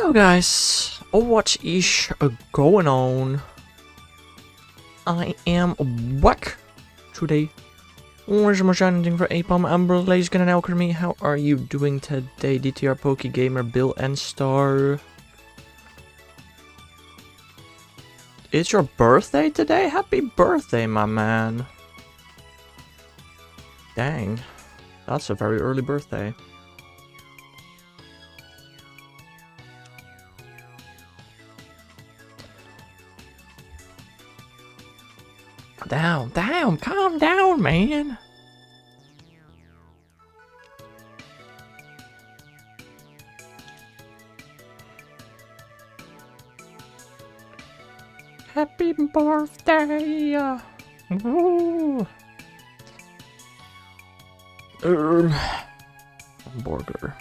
Yo guys, what is going on? I am back today. Where's my shining for Apom Amber Lazegun and Alchemy? How are you doing today, DTR Poke Gamer, Bill and Star? It's your birthday today? Happy birthday, my man. Dang, that's a very early birthday. Down, calm down, man. Happy birthday. Woo. Burger.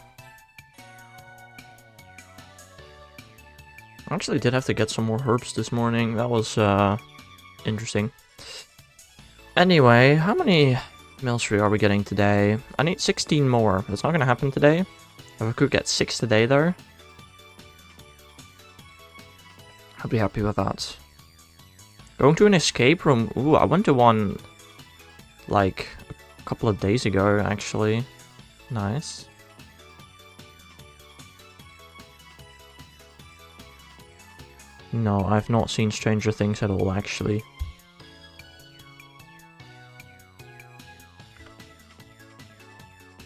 I actually did have to get some more herbs this morning. That was interesting. Anyway, how many Milcery are we getting today? I need 16 more. That's not gonna happen today. If I could get 6 today though, I'd be happy with that. Going to an escape room. Ooh, I went to one like a couple of days ago actually. Nice. No, I've not seen Stranger Things at all actually.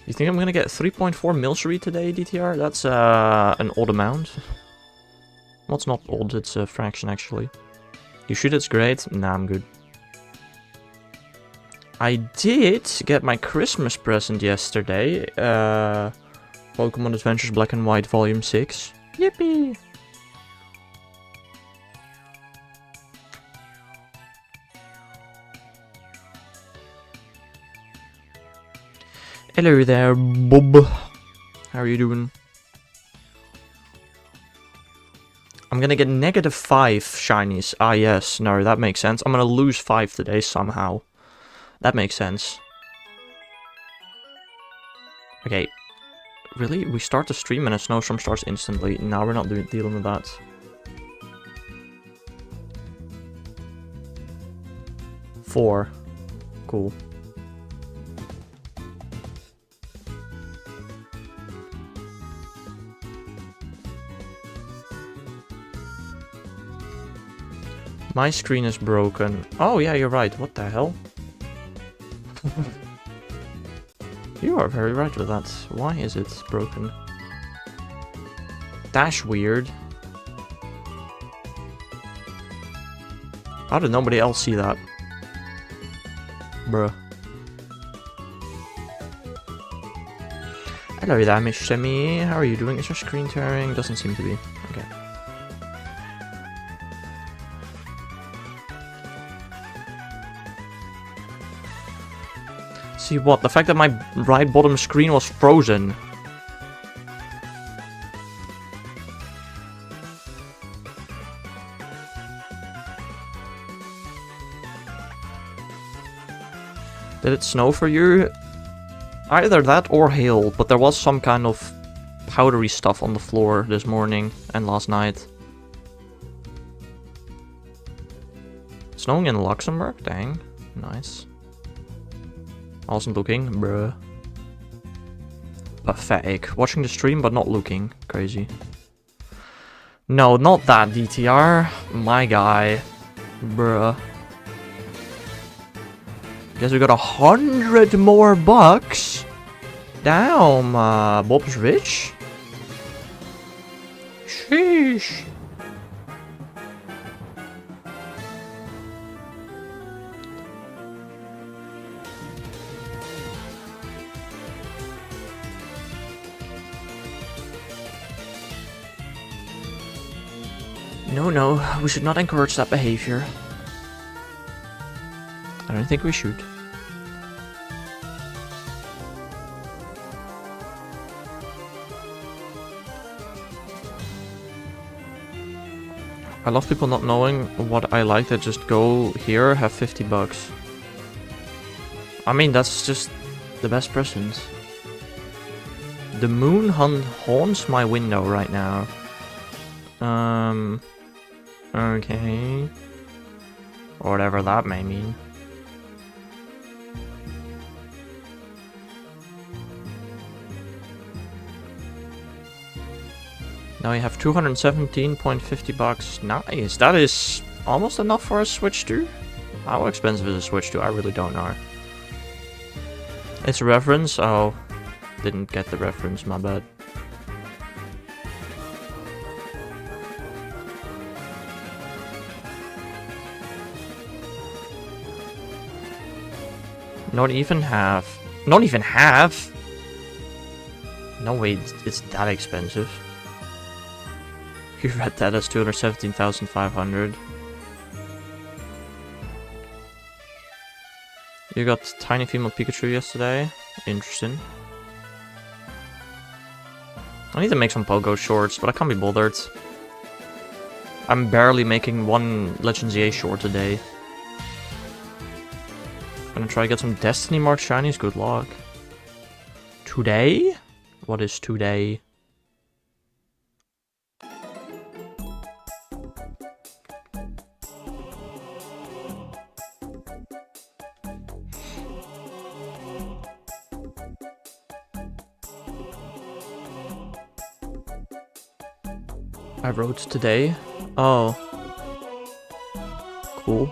You think I'm gonna get 3.4 Milcery today, DTR? That's an odd amount. Well, it's not odd, it's a fraction actually. You shoot, it's great. Nah, I'm good. I did get my Christmas present yesterday. Pokemon Adventures Black and White Volume 6. Yippee! Hello there, Bob. How are you doing? I'm gonna get -5 shinies. Ah, yes. No, that makes sense. I'm gonna lose 5 today somehow. That makes sense. Okay. Really? We start the stream and a snowstorm starts instantly. Now we're not dealing with that. Four. Cool. My screen is broken. Oh yeah, you're right. What the hell? You are very right with that. Why is it broken? That's weird. How did nobody else see that? Bruh. Hello there, Miss Semi. How are you doing? Is your screen tearing? Doesn't seem to be. Okay. See what? The fact that my right bottom screen was frozen. Did it snow for you? Either that or hail, but there was some kind of powdery stuff on the floor this morning and last night. Snowing in Luxembourg? Dang. Nice. I wasn't looking, bruh. Pathetic. Watching the stream but not looking. Crazy. No, not that DTR. My guy. Bruh. Guess we got 100 more bucks. Damn, Bob's rich. Sheesh. No, we should not encourage that behavior. I don't think we should. I love people not knowing what I like that just go here, have 50 bucks. I mean, that's just the best present. The moon haunts my window right now. Okay. Or whatever that may mean. Now you have 217.50 bucks. Nice. That is almost enough for a Switch 2. How expensive is a Switch 2? I really don't know. It's a reference. Oh, didn't get the reference. My bad. Not even half. Not even half? No way, it's that expensive. You read that as 217,500. You got tiny female Pikachu yesterday. Interesting. I need to make some Pogo shorts, but I can't be bothered. I'm barely making one Legends EA short a day. Gonna try to get some Destiny Mark Shinies, good luck. Today? What is today? I wrote today. Oh. Cool.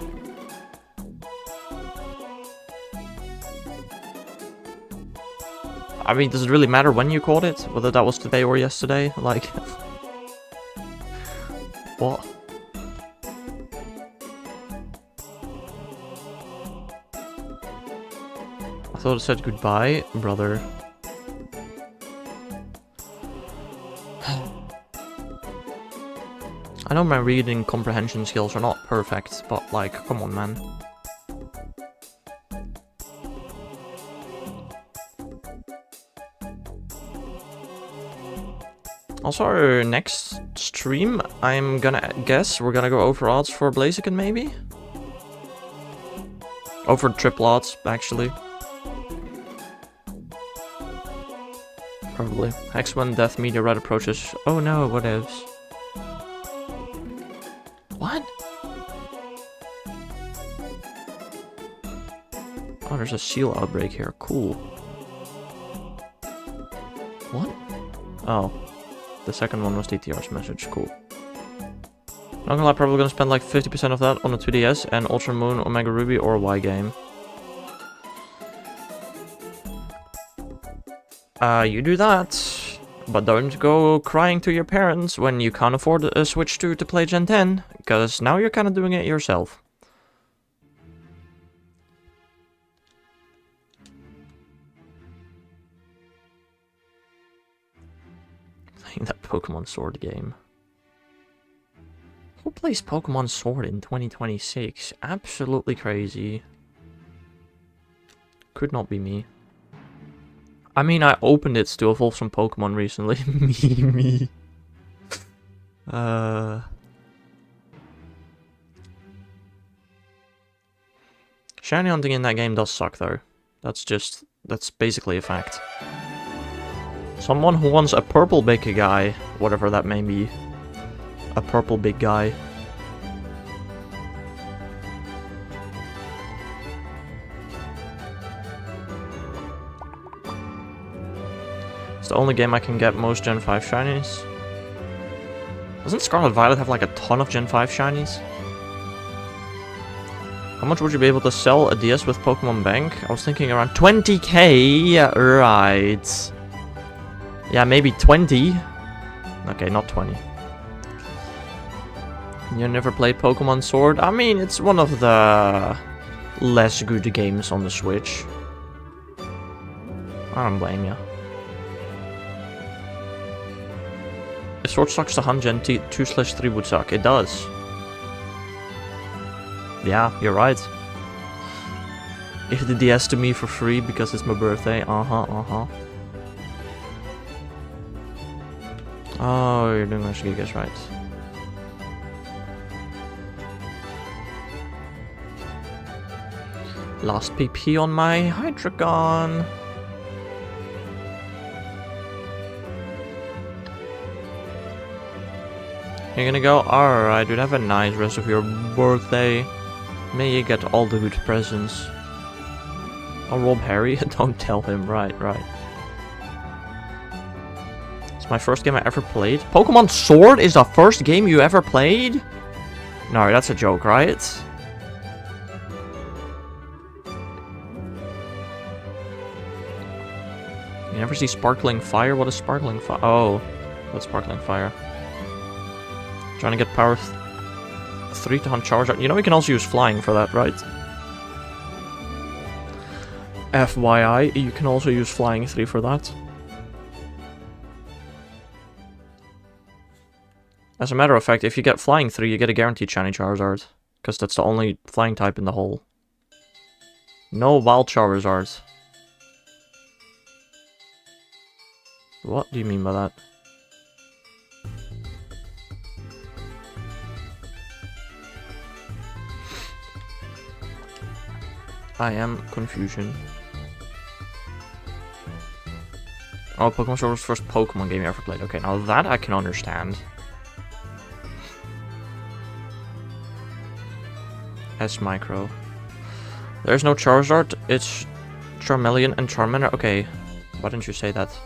I mean, does it really matter when you caught it? Whether that was today or yesterday? Like... What? I thought it said goodbye, brother. I know my reading comprehension skills are not perfect, but like, come on, man. Also, our next stream, I'm gonna guess we're gonna go over odds for Blaziken, maybe? Over triple odds, actually. Probably. X1 Death Meteorite approaches. Oh no, what ifs? What? Oh, there's a seal outbreak here. Cool. What? Oh. The second one was DTR's message. Cool. Not gonna lie, probably gonna spend like 50% of that on the 2DS and Ultra Moon, Omega Ruby, or Y game. You do that. But don't go crying to your parents when you can't afford a Switch 2 to play Gen 10, because now you're kind of doing it yourself. Playing that Pokemon Sword game. Who plays Pokemon Sword in 2026? Absolutely crazy. Could not be me. I mean, I opened it to evolve some Pokemon recently. me. Shiny hunting in that game does suck, though. That's basically a fact. Someone who wants a purple big guy, whatever that may be. A purple big guy. It's the only game I can get most Gen 5 shinies. Doesn't Scarlet Violet have like a ton of Gen 5 shinies? How much would you be able to sell a DS with Pokemon Bank? I was thinking around 20k. Yeah, right. Yeah, maybe 20. Okay, not 20. You never played Pokemon Sword? I mean, it's one of the less good games on the Switch. I don't blame you. If Sword sucks, the Hun Gen 2/3 would suck. It does. Yeah, you're right. Give the DS to me for free because it's my birthday. Uh-huh. Oh, you're doing those gigas right. Last PP on my Hydreigon. You're gonna go? Alright, dude, have a nice rest of your birthday. May you get all the good presents. I'll rob Harry? Don't tell him. Right. It's my first game I ever played. Pokemon Sword is the first game you ever played? No, that's a joke, right? You never see Sparkling Fire? What is Sparkling Fire? Oh, that's Sparkling Fire. Trying to get power 3 to hunt Charizard. You know we can also use flying for that, right? FYI, you can also use flying 3 for that. As a matter of fact, if you get flying 3, you get a guaranteed shiny Charizard. Because that's the only flying type in the hole. No wild Charizard. What do you mean by that? I am confusion. Oh, Pokemon Sword was the first Pokemon game you ever played. Okay, now that I can understand. S-Micro. There's no Charizard, it's Charmeleon and Charmander. Okay, why didn't you say that?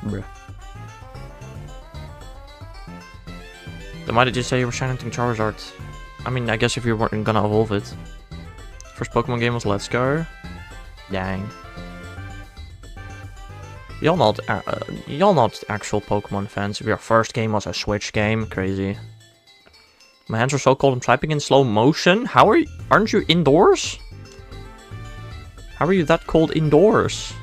Bruh. Then why did you say you were shining Charizard? I mean, I guess if you weren't gonna evolve it. First Pokemon game was Let's Go. Dang. Y'all not actual Pokemon fans. If your first game was a Switch game, crazy. My hands are so cold. I'm typing in slow motion. How are you? Aren't you indoors? How are you that cold indoors?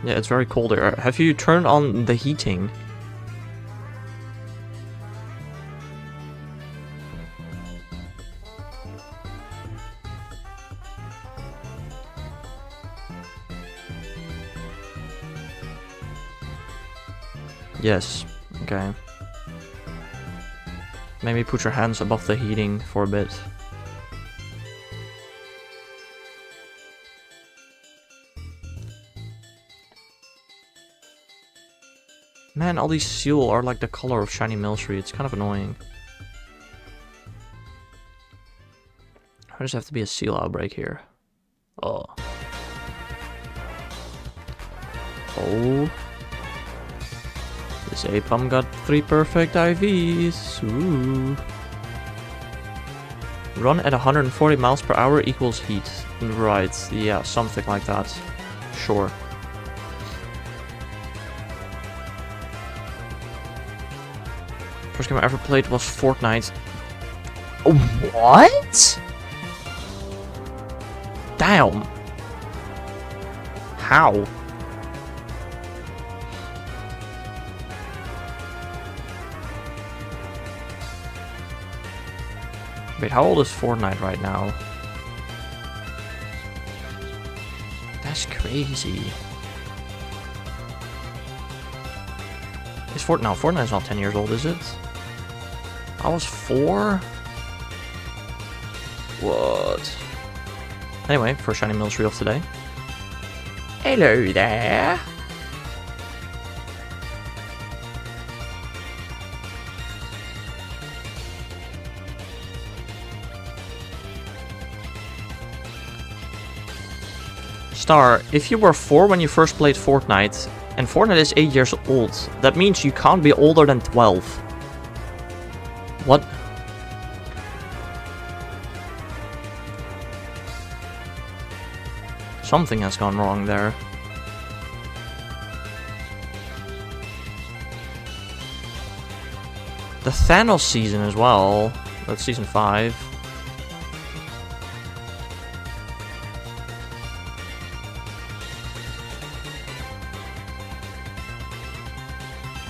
Yeah, it's very cold here. Have you turned on the heating? Yes. Okay. Maybe put your hands above the heating for a bit. Man, all these seal are like the color of shiny Milcery. It's kind of annoying. Why does it have to be a seal outbreak here? Oh. Oh. This Apom got 3 perfect IVs. Ooh. Run at 140 miles per hour equals heat. Right, yeah, something like that. Sure. First game I ever played was Fortnite. What? Damn. How? Wait, how old is Fortnite right now? That's crazy. No, Fortnite's not 10 years old, is it? I was 4? What? Anyway, first shiny Milcery of today. Hello there! Star, if you were 4 when you first played Fortnite, and Fortnite is 8 years old, that means you can't be older than 12. What? Something has gone wrong there. The Thanos season as well. That's season 5.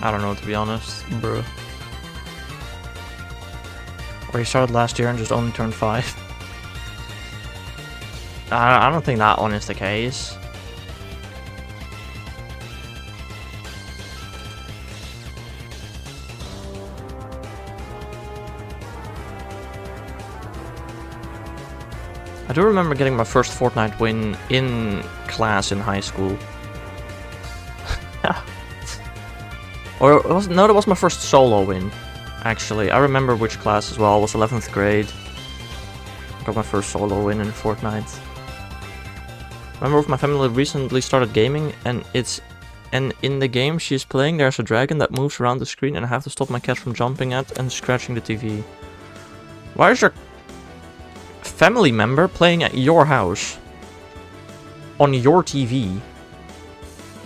I don't know, to be honest, bro. Or he started last year and just only turned 5. I don't think that one is the case. I do remember getting my first Fortnite win in class in high school. Or it was, no, that was my first solo win, actually. I remember which class as well. It was 11th grade. Got my first solo win in Fortnite. Remember with my family recently started gaming, and in the game she's playing, there's a dragon that moves around the screen, and I have to stop my cat from jumping at and scratching the TV. Why is your family member playing at your house? On your TV?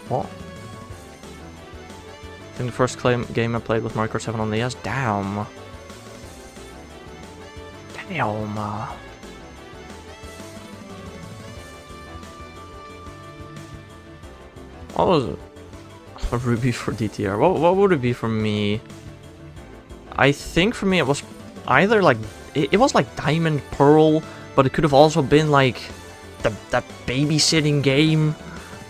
What? I think the first game I played was Mario Kart 7 on the DS. Damn. Damn. What was it? A ruby for DTR. What would it be for me? I think for me it was either like... It was like Diamond Pearl, but it could have also been like that babysitting game.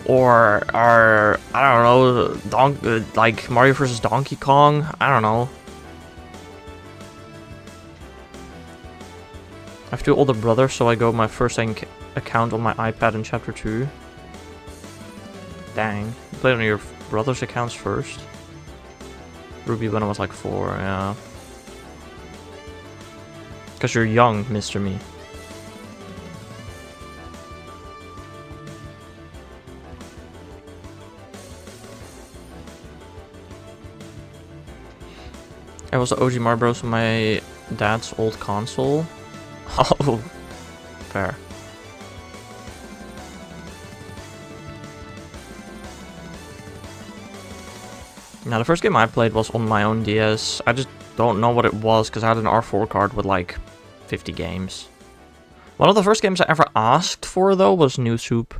Or I don't know, like Mario vs. Donkey Kong. I don't know. I have 2 older brothers, so I go my first account on my iPad in Chapter 2. Dang. You played on your brother's accounts first? Ruby when I was like 4, yeah. Because you're young, Mr. Me. I was the OG Mario Bros on my dad's old console. Oh, fair. Now, the first game I played was on my own DS. I just don't know what it was because I had an R4 card with like 50 games. One of the first games I ever asked for, though, was New Soup.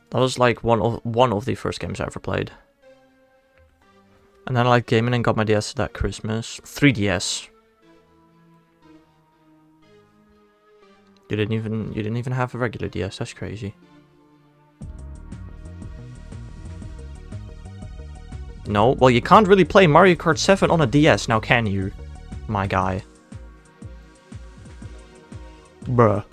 That was like one of the first games I ever played. And then I liked gaming and got my DS that Christmas. 3DS. You didn't even have a regular DS. That's crazy. No, well, you can't really play Mario Kart 7 on a DS now, can you? My guy. Bruh.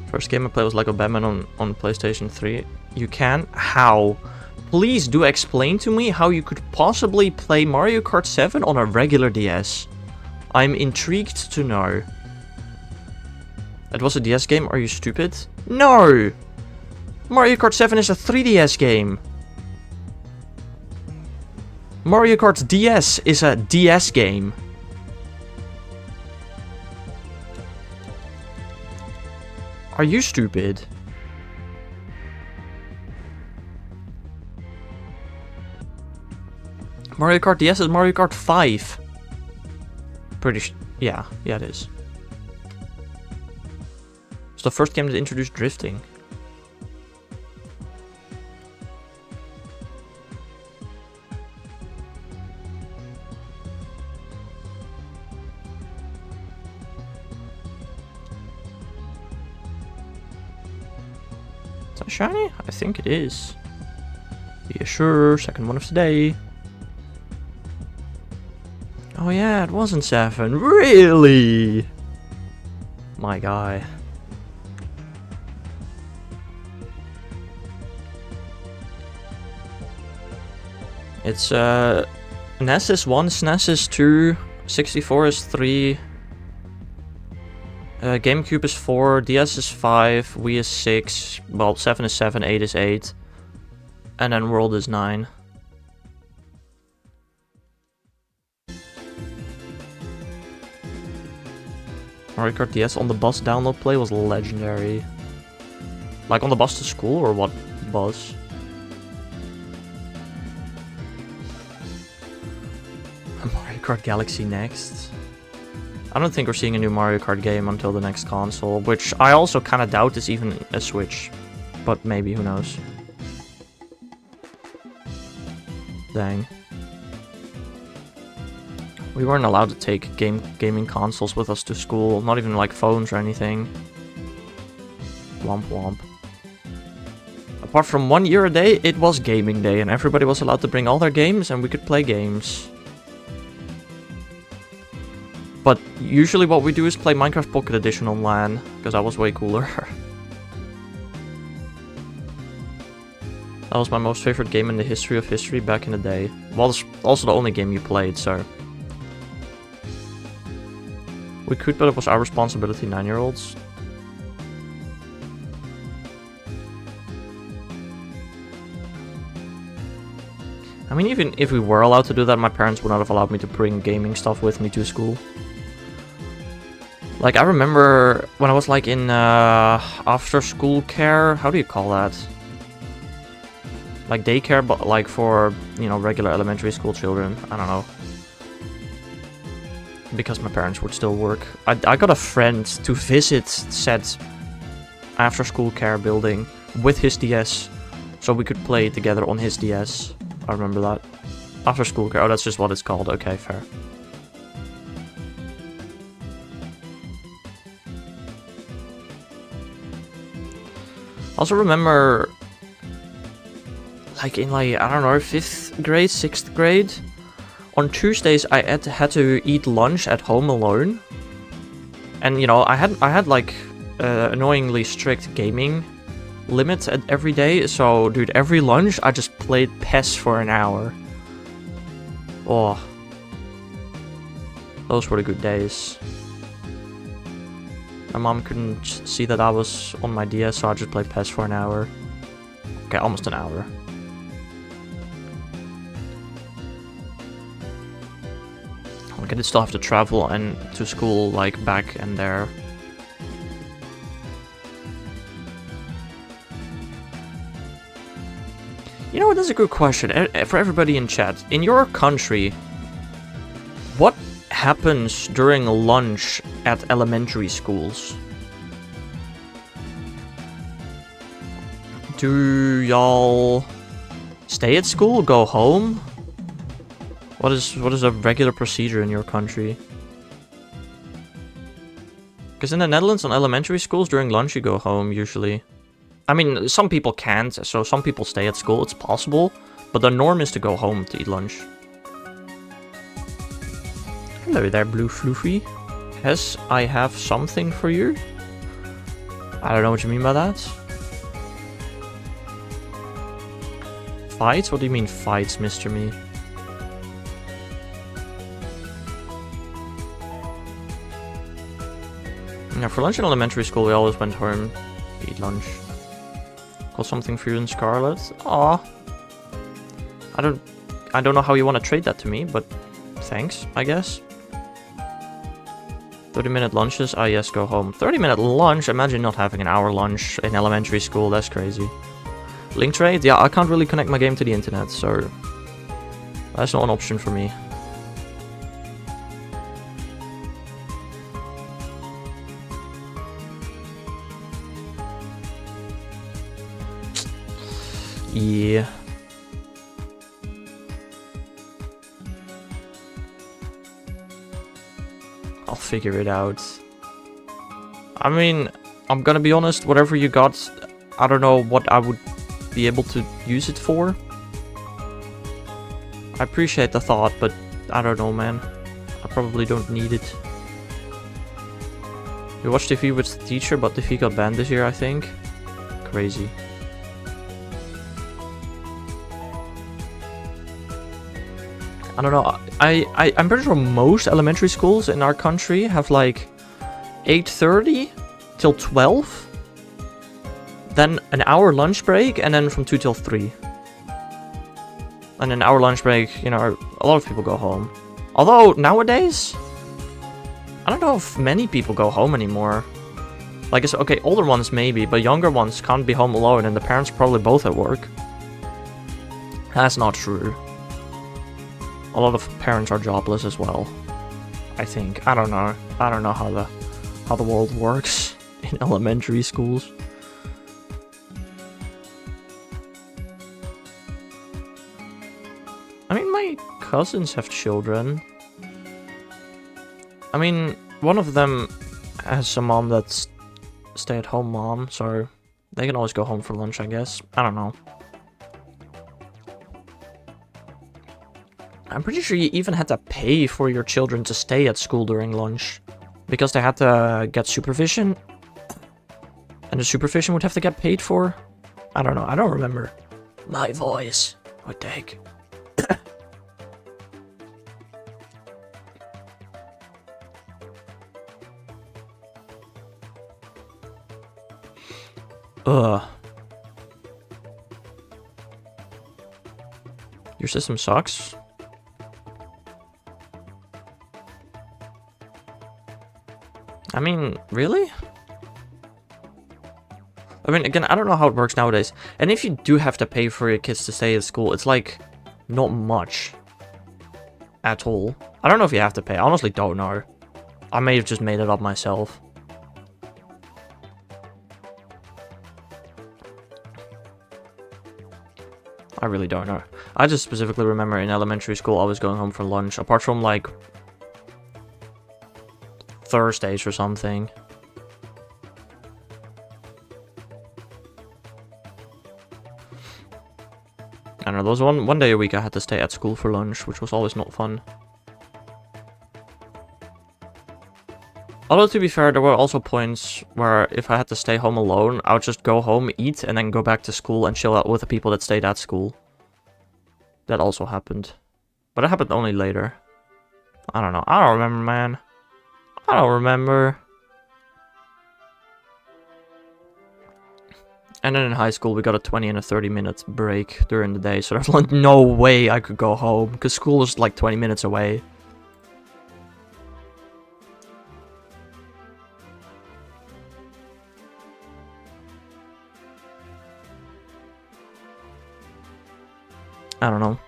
First game I played was Lego Batman on PlayStation 3. You can? How? Please do explain to me how you could possibly play Mario Kart 7 on a regular DS. I'm intrigued to know. It was a DS game? Are you stupid? No! Mario Kart 7 is a 3DS game. Mario Kart DS is a DS game. Are you stupid? Mario Kart DS is Mario Kart 5. Yeah, it is. It's the first game that introduced drifting. a shiny? I think it is. Yeah, sure. Second one of the day. Oh yeah, it wasn't 7. Really? My guy. It's NES is 1, SNES is 2, 64 is 3, GameCube is 4, DS is 5, Wii is 6, well 7 is 7, 8 is 8, and then World is 9. Mario Kart DS on the bus download play was legendary. Like on the bus to school or what bus? Mario Kart Galaxy next. I don't think we're seeing a new Mario Kart game until the next console, which I also kind of doubt is even a Switch. But maybe, who knows. Dang. We weren't allowed to take gaming consoles with us to school, not even like phones or anything. Womp womp. Apart from 1 year a day, it was gaming day, and everybody was allowed to bring all their games, and we could play games. But usually what we do is play Minecraft Pocket Edition on LAN, because that was way cooler. That was my most favorite game in the history of history back in the day. Well, it's also the only game you played, so... We could, but it was our responsibility, 9-year-olds. I mean, even if we were allowed to do that, my parents would not have allowed me to bring gaming stuff with me to school. Like, I remember when I was like in after school care, how do you call that? Like daycare, but like for, you know, regular elementary school children. I don't know. Because my parents would still work. I got a friend to visit said after school care building with his DS. So we could play together on his DS. I remember that. After school care. Oh, that's just what it's called. Okay, fair. I also remember, like in like, I don't know, 5th grade, 6th grade, on Tuesdays I had to eat lunch at home alone. And you know, I had like annoyingly strict gaming limits at every day. So dude, every lunch I just played PES for an hour. Oh, those were the good days. My mom couldn't see that I was on my DS, so I just played PES for an hour. Okay, almost an hour. Like, I did still have to travel and to school, like, back and there. You know what, that's a good question for everybody in chat. In your country, what happens during lunch at elementary schools? Do y'all stay at school, go home? What is a regular procedure in your country? Because in the Netherlands, on elementary schools, during lunch you go home usually. I mean, some people can't, so some people stay at school, it's possible. But the norm is to go home to eat lunch. Hello there, Blue Floofy. Yes, I have something for you. I don't know what you mean by that. Fights? What do you mean fights, Mr. Me? Yeah, for lunch in elementary school, we always went home to eat lunch. Got something for you in Scarlet. Aw. I don't know how you want to trade that to me, but thanks, I guess. 30-minute lunches? Ah, yes, go home. 30-minute lunch? Imagine not having an hour lunch in elementary school. That's crazy. Link trade? Yeah, I can't really connect my game to the internet, so that's not an option for me. Yeah. I'll figure it out. I mean, I'm gonna be honest, whatever you got I don't know what I would be able to use it for. I appreciate the thought, but I don't know, man. I probably don't need it. We watched TV with the teacher, but TV got banned this year, I think. Crazy. I don't know. I'm pretty sure most elementary schools in our country have like 8:30 till 12. Then an hour lunch break, and then from 2 till 3. And an hour lunch break, you know, a lot of people go home. Although, nowadays, I don't know if many people go home anymore. Like, it's okay, older ones maybe, but younger ones can't be home alone, and the parents are probably both at work. That's not true. A lot of parents are jobless as well, I think. I don't know. I don't know how the world works in elementary schools. I mean, my cousins have children. I mean, one of them has a mom that's stay-at-home mom, so they can always go home for lunch, I guess. I don't know. I'm pretty sure you even had to pay for your children to stay at school during lunch, because they had to get supervision, and the supervision would have to get paid for. I don't know. I don't remember. My voice would take. Your system sucks. I mean, really? I mean, again, I don't know how it works nowadays. And if you do have to pay for your kids to stay at school, it's like, not much. At all. I don't know if you have to pay. I honestly don't know. I may have just made it up myself. I really don't know. I just specifically remember in elementary school I was going home for lunch, apart from like Thursdays or something. I don't know, there was one day a week I had to stay at school for lunch, which was always not fun. Although, to be fair, there were also points where if I had to stay home alone, I would just go home, eat, and then go back to school and chill out with the people that stayed at school. That also happened. But it happened only later. I don't know. I don't remember, man. I don't remember. And then in high school, we got a 20 and a 30-minute break during the day, so there's like no way I could go home, because school was like 20 minutes away. I don't know.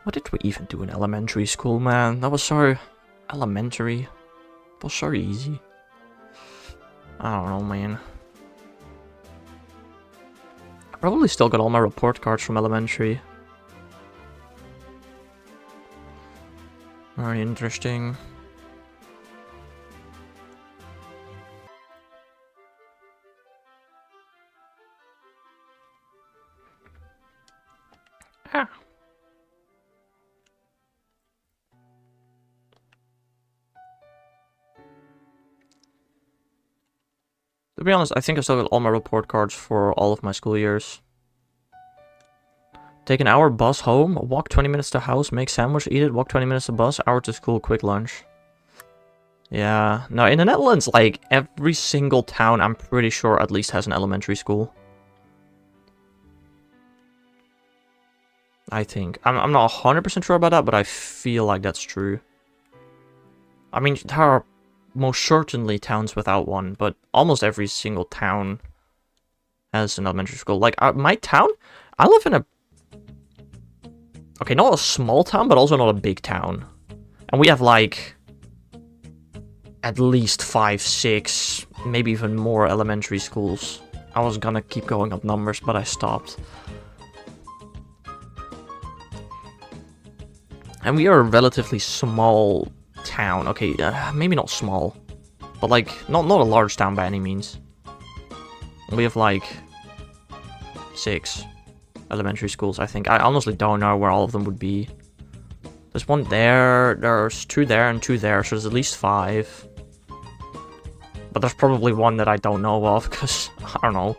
What did we even do in elementary school, man? That was so elementary. It was so easy. I don't know, man. I probably still got all my report cards from elementary. Very interesting. Ah. To be honest, I think I still got all my report cards for all of my school years. Take an hour bus home, walk 20 minutes to house, make sandwich, eat it, walk 20 minutes to bus, hour to school, quick lunch. Yeah, no, in the Netherlands, like, every single town, I'm pretty sure, at least has an elementary school. I think. I'm not 100% sure about that, but I feel like that's true. I mean, there are most certainly towns without one, but almost every single town has an elementary school. Like, my town, I live in a... Okay, not a small town, but also not a big town. And we have, like, at least 5, 6, maybe even more elementary schools. I was gonna keep going up numbers, but I stopped. And we are a relatively small town. Okay, maybe not small. But like, not a large town by any means. We have like 6 elementary schools, I think. I honestly don't know where all of them would be. There's one there, there's 2 there, and 2 there, so there's at least 5. But there's probably one that I don't know of, because, I don't know.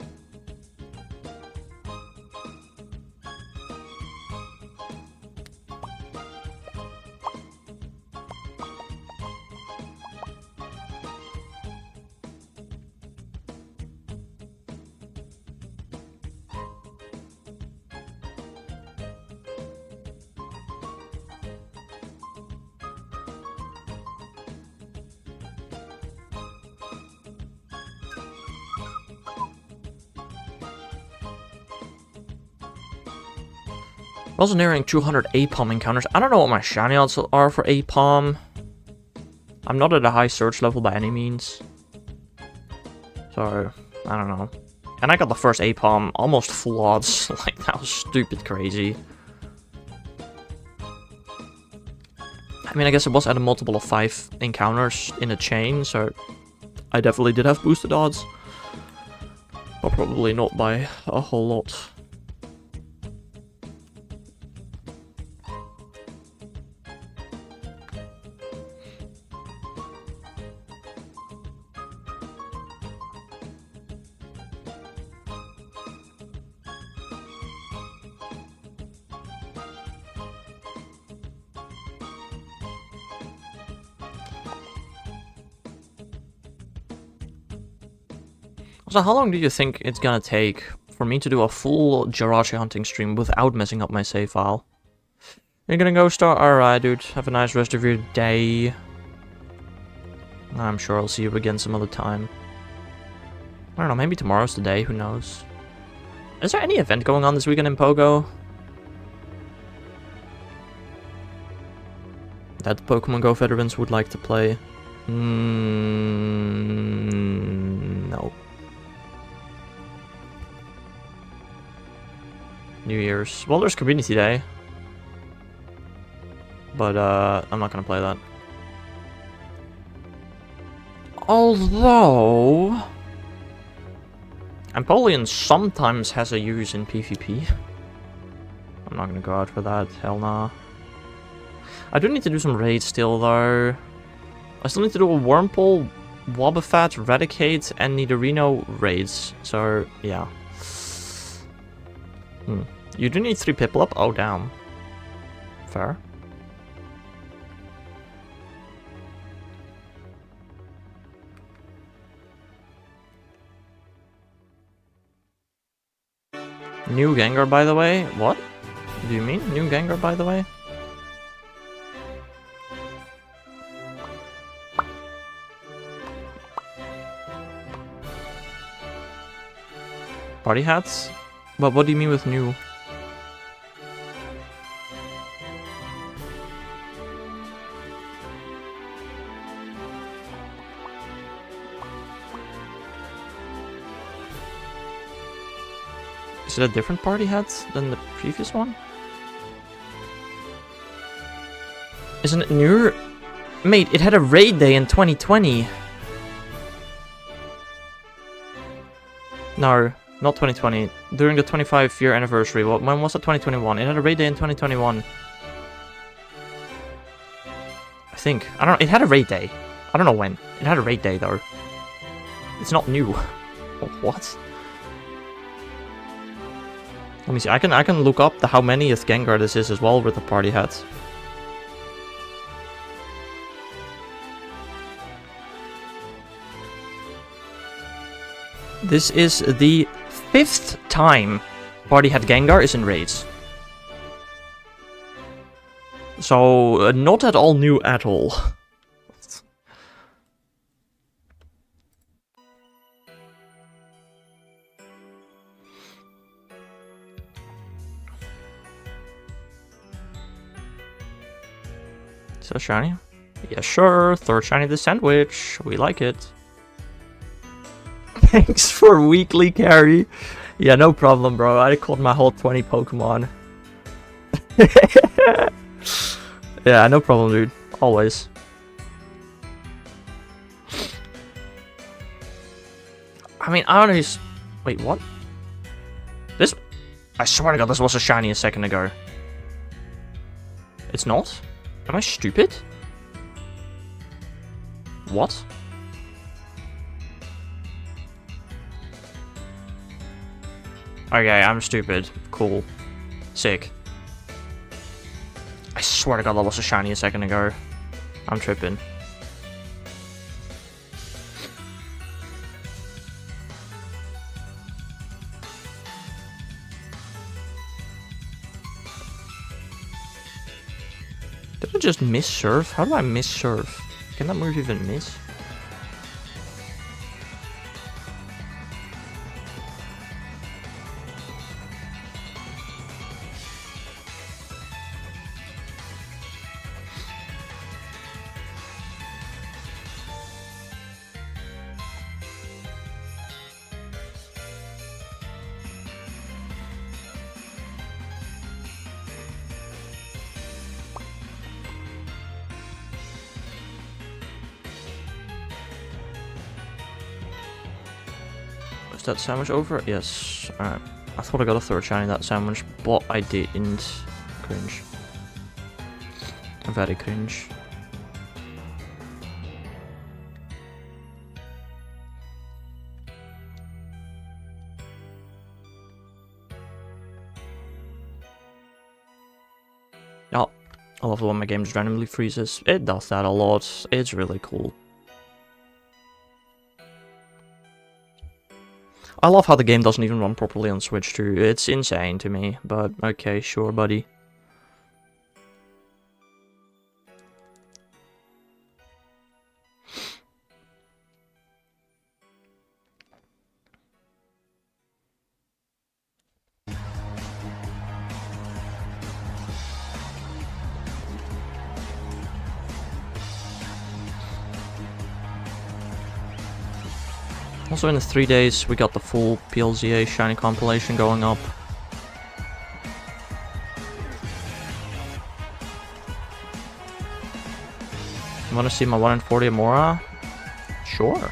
We're also nearing 200 APOM encounters. I don't know what my shiny odds are for APOM. I'm not at a high search level by any means. So, I don't know. And I got the first APOM almost full odds. Like, that was stupid crazy. I mean, I guess it was at a multiple of 5 encounters in a chain, so I definitely did have boosted odds. But probably not by a whole lot. So how long do you think it's gonna take for me to do a full Jirachi hunting stream without messing up my save file? You're gonna go start? Alright, dude. Have a nice rest of your day. I'm sure I'll see you again some other time. I don't know, maybe tomorrow's the day, who knows? Is there any event going on this weekend in Pogo that Pokemon Go veterans would like to play? No. New Year's. Well, there's Community Day. But, I'm not gonna play that. Although... Empoleon sometimes has a use in PvP. I'm not gonna go out for that, hell nah. I do need to do some raids still, though. I still need to do a Wurmple, Wobbuffet, Raticate, and Nidorino raids. So, yeah. You do need 3 Piplup? Oh, damn. Fair. New Gengar, by the way? What? Do you mean? New Gengar, by the way? Party hats? But what do you mean with new? Is it a different party hat than the previous one? Isn't it newer? Mate, it had a raid day in 2020. No, not 2020. During the 25-year anniversary. When was it? 2021. It had a raid day in 2021. I think. I don't know. It had a raid day. I don't know when. It had a raid day, though. It's not new. What? Let me see. I can look up how manyth Gengar this is as well with the party hats. This is the 5th time Party Hat Gengar is in raids. So, not at all new at all. So shiny? Yeah, sure. Third shiny the sandwich. We like it. Thanks for weekly carry. Yeah, no problem, bro. I caught my whole 20 Pokemon. Yeah, no problem, dude. Always. I mean, I don't know. Wait, what? This... I swear to God, this was a shiny a second ago. It's not? Am I stupid? What? Okay, I'm stupid. Cool. Sick. I swear to God, that was a shiny a second ago. I'm tripping. Did I just miss surf? How do I miss surf? Can that move even miss? Is that sandwich over? Yes. Alright. I thought I got a third shiny that sandwich, but I didn't. Cringe. Very cringe. Oh, I love it when my game just randomly freezes. It does that a lot. It's really cool. I love how the game doesn't even run properly on Switch too. It's insane to me, but okay, sure, buddy. Also in the 3 days, we got the full PLZA shiny compilation going up. You wanna see my 1 in 40 Amora? Sure.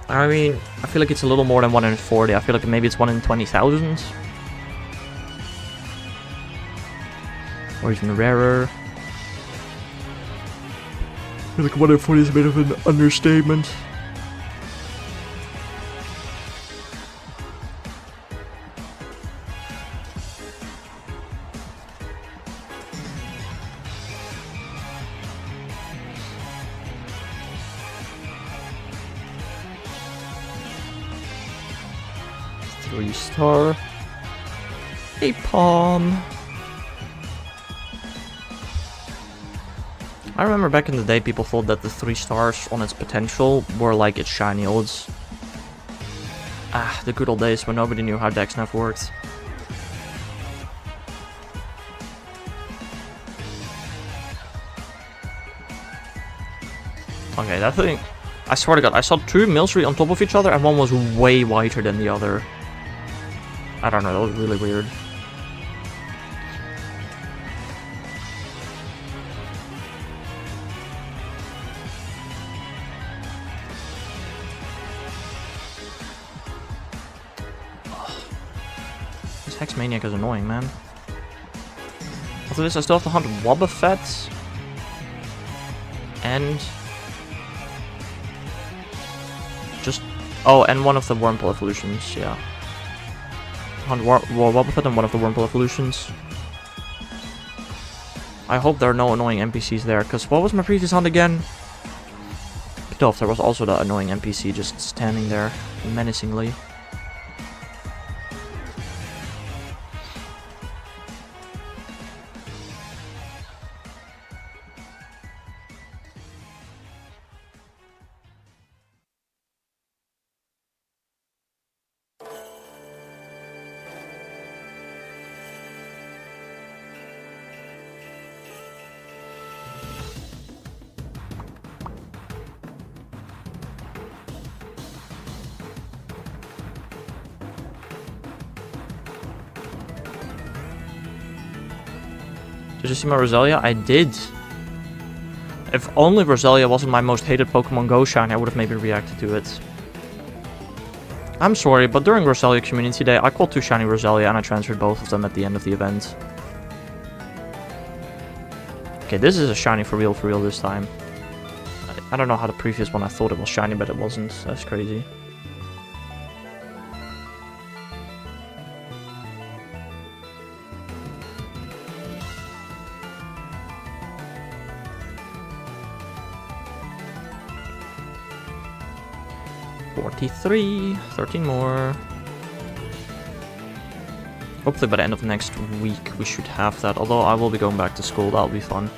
I mean, I feel like it's a little more than 1 in 40. I feel like maybe it's 1 in 20,000. Or even rarer. I feel like 1 in 40 is a bit of an understatement. Star. Hey, Palm. I remember back in the day people thought that the 3 stars on its potential were like its shiny odds. Ah, the good old days when nobody knew how DexNav worked. Okay, that thing... I swear to God, I saw 2 Milcery on top of each other and one was way whiter than the other. I don't know, that was really weird. This Hex Maniac is annoying, man. After this, I still have to hunt Wobbuffet. And... just... oh, and one of the Wurmple evolutions, yeah. Hunt Wobbuffet and one of the Wurmple evolutions. I hope there are no annoying NPCs there, because what was my previous hunt again? Pidove, there was also the annoying NPC just standing there menacingly. Did you see my Roselia? I did. If only Roselia wasn't my most hated Pokemon Go shiny, I would have maybe reacted to it. I'm sorry, but during Roselia Community Day, I caught 2 shiny Roselia and I transferred both of them at the end of the event. Okay, this is a shiny for real this time. I don't know how the previous one I thought it was shiny, but it wasn't. That's crazy. $43, 13 more. Hopefully by the end of next week we should have that, although I will be going back to school, that'll be fun.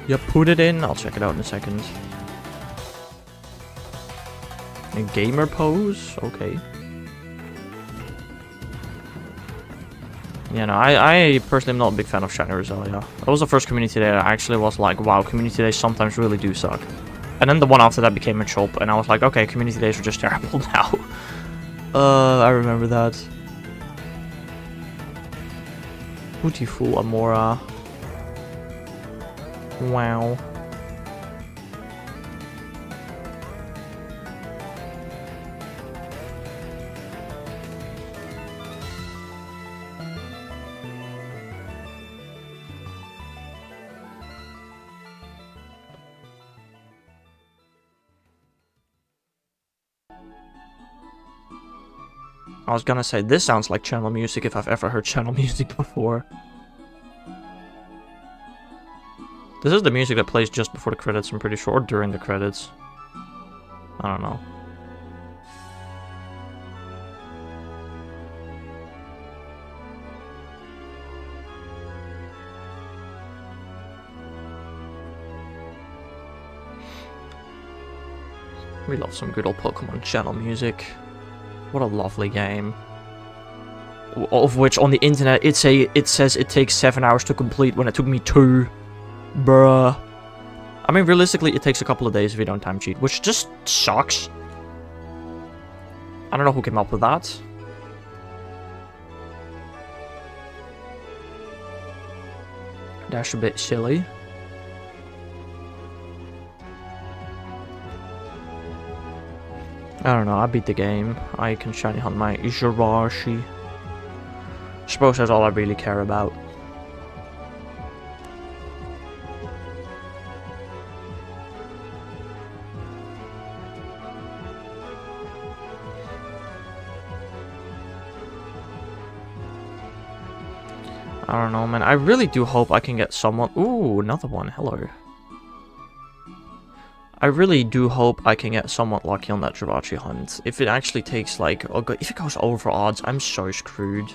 You put it in, I'll check it out in a second. A gamer pose? Okay. Yeah, no, I personally am not a big fan of Shiny Roselia. That was the first community day that I actually was like, wow, community days sometimes really do suck. And then the one after that became a chop, and I was like, okay, community days are just terrible now. I remember that. Beautiful Amora. Wow. I was gonna say, this sounds like channel music if I've ever heard channel music before. This is the music that plays just before the credits, I'm pretty sure, or during the credits. I don't know. We love some good old Pokemon channel music. What a lovely game. Of which on the internet it says it takes 7 hours to complete when it took me 2. Bruh. I mean, realistically, it takes a couple of days if you don't time cheat, which just sucks. I don't know who came up with that. That's a bit silly. I don't know, I beat the game. I can shiny hunt my Jirachi. Suppose that's all I really care about. I don't know, man. I really do hope I can get someone... Ooh, another one. Hello. I really do hope I can get somewhat lucky on that Jirachi hunt. If it actually takes, like... if it goes over odds, I'm so screwed.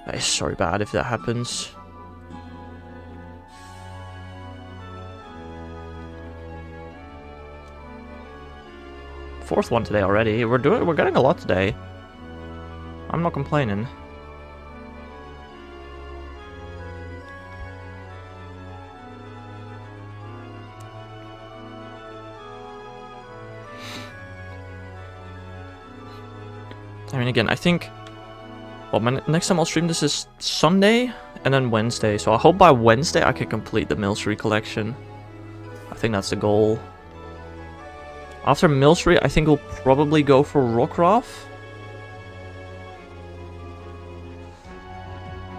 That is so bad if that happens. Fourth one today already. We're getting a lot today. I'm not complaining. I mean, again, I think... Well, next time I'll stream this is Sunday, and then Wednesday. So I hope by Wednesday I can complete the Milcery collection. I think that's the goal. After Milcery, I think we'll probably go for Rockruff.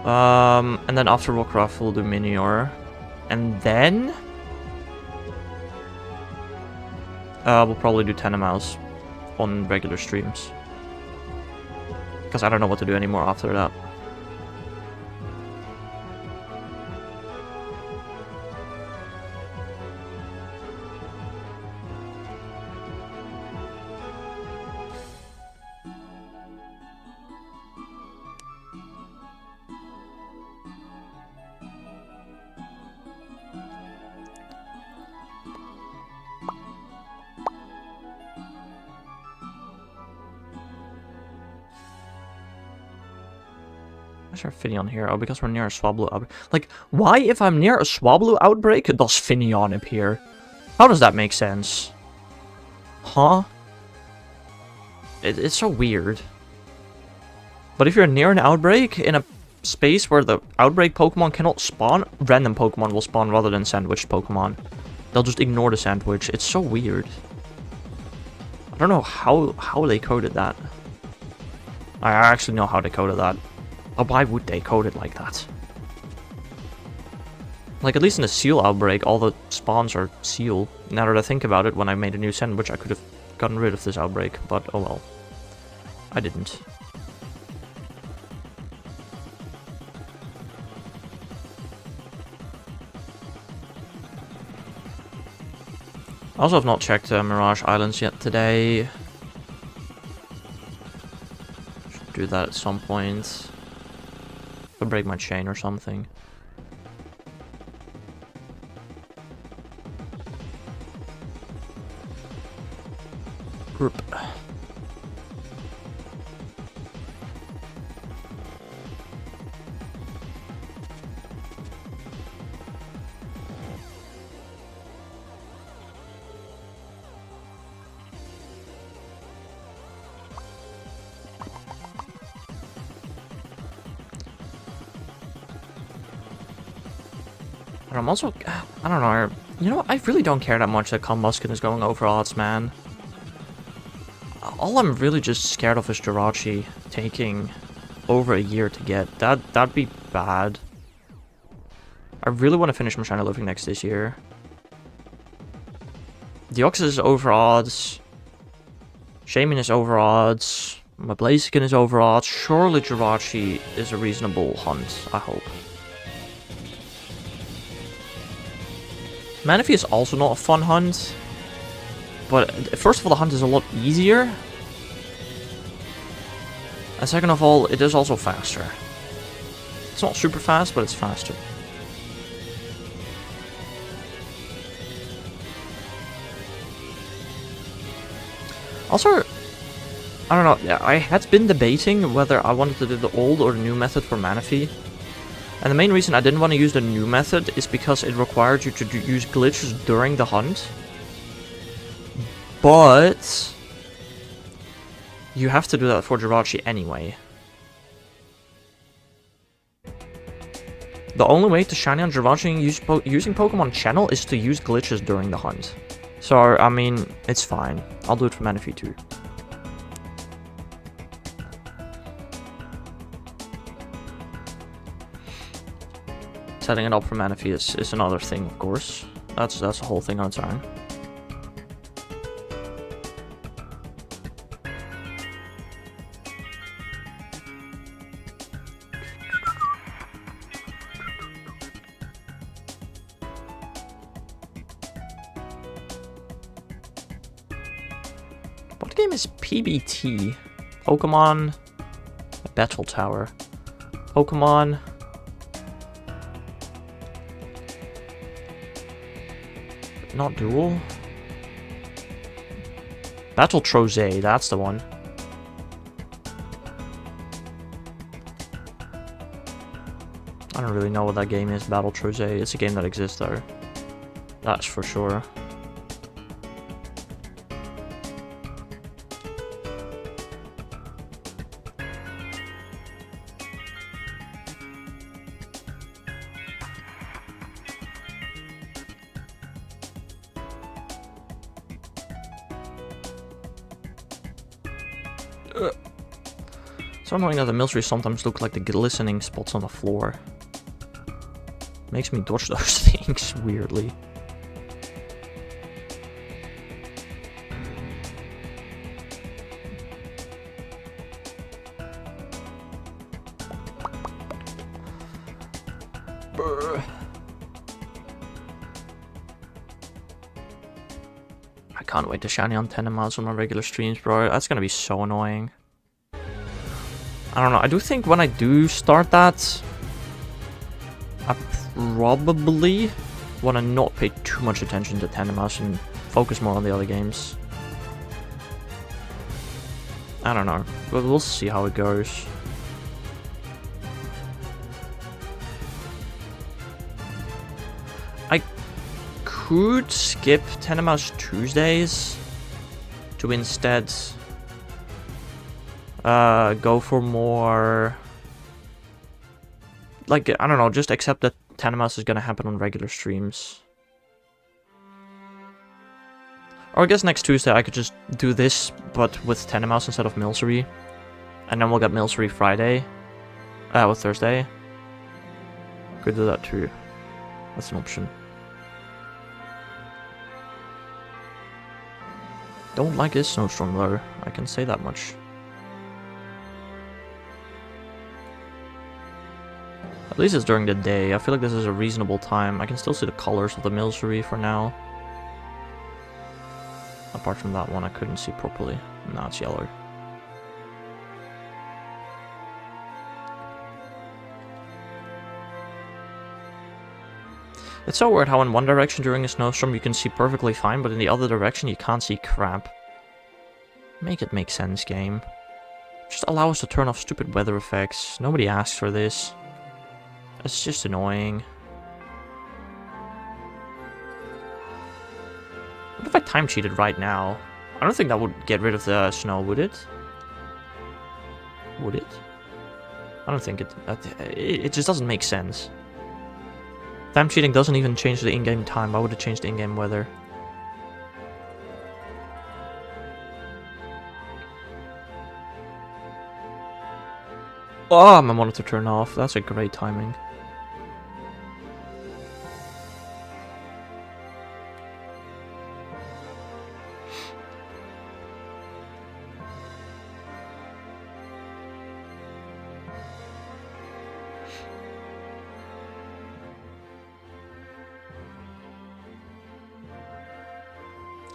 And then after Rockruff, we'll do Minior. And then... we'll probably do Tentamouse on regular streams. Because I don't know what to do anymore after that. Where's our Finneon here? Oh, because we're near a Swablu outbreak. Like, why if I'm near a Swablu outbreak does Finneon appear? How does that make sense? Huh? It's so weird. But if you're near an outbreak in a space where the outbreak Pokemon cannot spawn, random Pokemon will spawn rather than sandwiched Pokemon. They'll just ignore the sandwich. It's so weird. I don't know how they coded that. I actually know how they coded that. But why would they code it like that? Like, at least in the seal outbreak, all the spawns are seal. Now that I think about it, when I made a new sandwich, I could have gotten rid of this outbreak, but oh well. I didn't. I also have not checked Mirage Islands yet today. Should do that at some point. I'll break my chain or something. Group. I'm also, I don't know, you know, I really don't care that much that Con Muskin is going over odds, man. All I'm really just scared of is Jirachi taking over a year to get. That'd be bad. I really want to finish my Shiny Living next this year. Deoxys is over odds. Shaman is over odds. My Blaziken is over odds. Surely Jirachi is a reasonable hunt, I hope. Manaphy is also not a fun hunt, but first of all, the hunt is a lot easier, and second of all, it is also faster. It's not super fast, but it's faster. Also, I don't know, I had been debating whether I wanted to do the old or the new method for Manaphy. And the main reason I didn't want to use the new method is because it required you to use glitches during the hunt. But you have to do that for Jirachi anyway. The only way to shiny on Jirachi using Pokemon Channel is to use glitches during the hunt. So, I mean, it's fine. I'll do it for Manaphy too. Setting it up for Manaphy is another thing, of course. That's a whole thing on its own. What game is PBT? Pokemon Battle Tower. Pokemon not Duel? Battle Troze, that's the one. I don't really know what that game is, Battle Troze. It's a game that exists though. That's for sure. So annoying that the mills sometimes look like the glistening spots on the floor. Makes me dodge those things weirdly. Brr. I can't wait to shiny on 10 miles on my regular streams, bro. That's gonna be so annoying. I don't know, I do think when I do start that, I probably want to not pay too much attention to Tandemaus and focus more on the other games. I don't know, but we'll see how it goes. I could skip Tandemaus Tuesdays to instead go for more, like, I don't know, just accept that Tandemaus is gonna happen on regular streams. Or I guess next Tuesday I could just do this, but with Tenenmouse instead of Milcery. And then we'll get Milcery Friday. Or Thursday. Could do that too. That's an option. Don't like this snowstorm though, I can say that much. At least it's during the day. I feel like this is a reasonable time. I can still see the colors of the Milcery for now. Apart from that one I couldn't see properly. Now it's yellow. It's so weird how in one direction during a snowstorm you can see perfectly fine, but in the other direction you can't see crap. Make it make sense, game. Just allow us to turn off stupid weather effects. Nobody asks for this. It's just annoying. What if I time cheated right now? I don't think that would get rid of the snow, would it? Would it? I don't think it... It just doesn't make sense. Time cheating doesn't even change the in-game time. Why would it change the in-game weather? Oh, my monitor turned off. That's a great timing.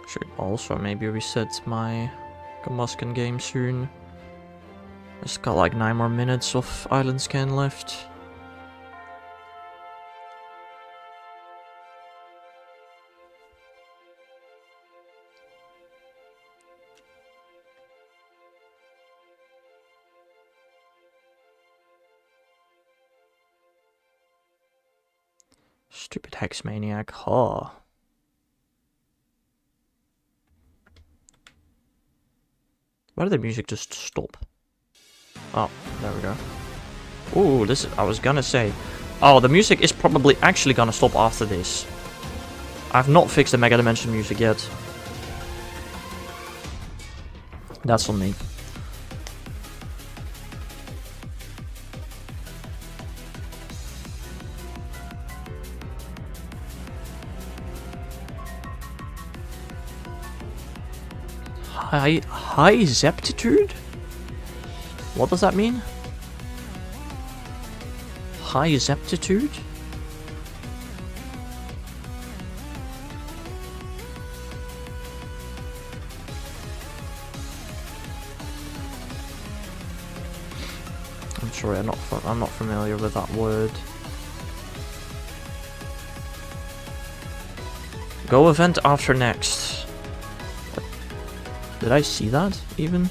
Should also maybe reset my Gamuskin game soon. Just got like 9 more minutes of island scan left. Stupid Hex Maniac, huh? Why did the music just stop? Oh, there we go. Ooh, this is, I was gonna say. Oh, the music is probably actually gonna stop after this. I've not fixed the Mega Dimension music yet. That's on me. High Zeptitude? What does that mean? High Zeptitude? I'm sorry, I'm not familiar with that word. Go event after next. Did I see that even?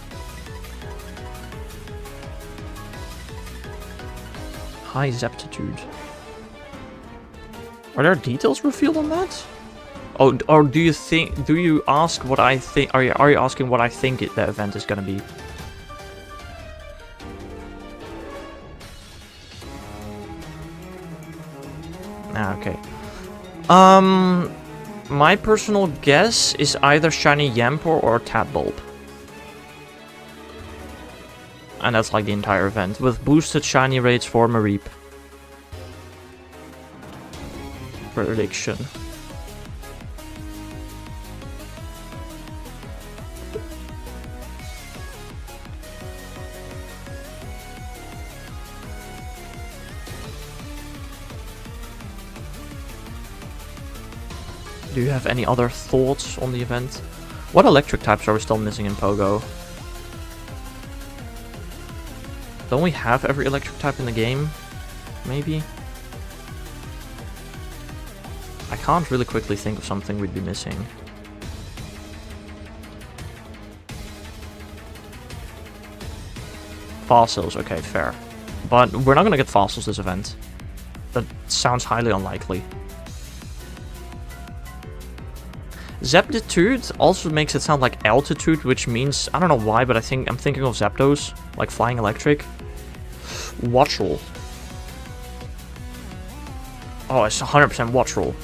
High Zeptitude. Are there details revealed on that? Oh, or do you ask what I think? Are you asking what I think the event is gonna be? Ah, okay. My personal guess is either Shiny Yamper or Tadbulb. And that's like the entire event, with boosted shiny rates for Mareep. Prediction. Do you have any other thoughts on the event? What electric types are we still missing in Pogo? Don't we have every electric type in the game? Maybe? I can't really quickly think of something we'd be missing. Fossils, okay, fair. But we're not gonna get fossils this event. That sounds highly unlikely. Zeptitude also makes it sound like altitude, which means, I don't know why, but I'm thinking of Zapdos, like flying electric. Watchroll. Oh, it's 100% Watchroll.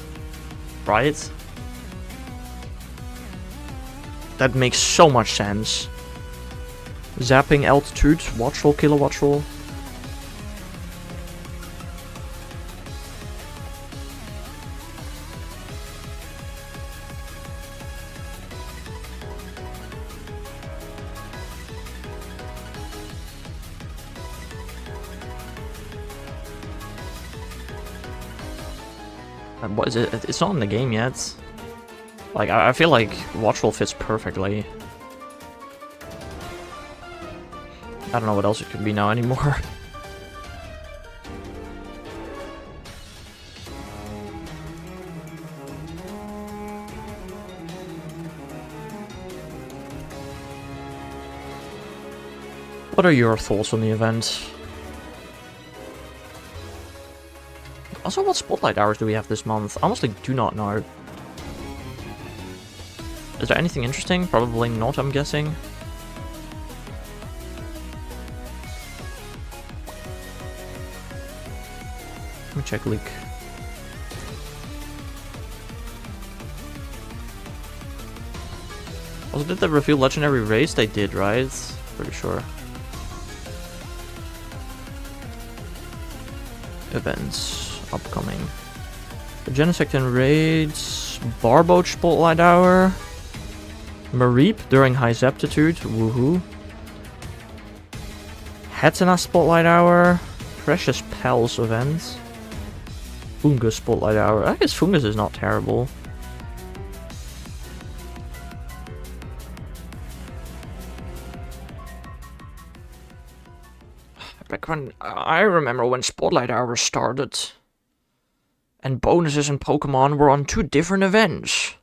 Right? That makes so much sense. Zapping altitude, watch roll, kilowatt roll. What is it? It's not in the game yet. Like, I feel like watch roll fits perfectly. I don't know what else it could be now anymore. What are your thoughts on the event? Also, what spotlight hours do we have this month? I honestly do not know. Is there anything interesting? Probably not, I'm guessing. Let me check leak. Also, did they reveal legendary race? They did, right? Pretty sure. Events. Upcoming. The Genesectan raids. Barboach spotlight hour. Mareep during high zaptitude. Woohoo. Hetana spotlight hour. Precious Pals event. Fungus spotlight hour. I guess Fungus is not terrible. Back when I remember when spotlight hours started. And bonuses in Pokemon were on 2 different events.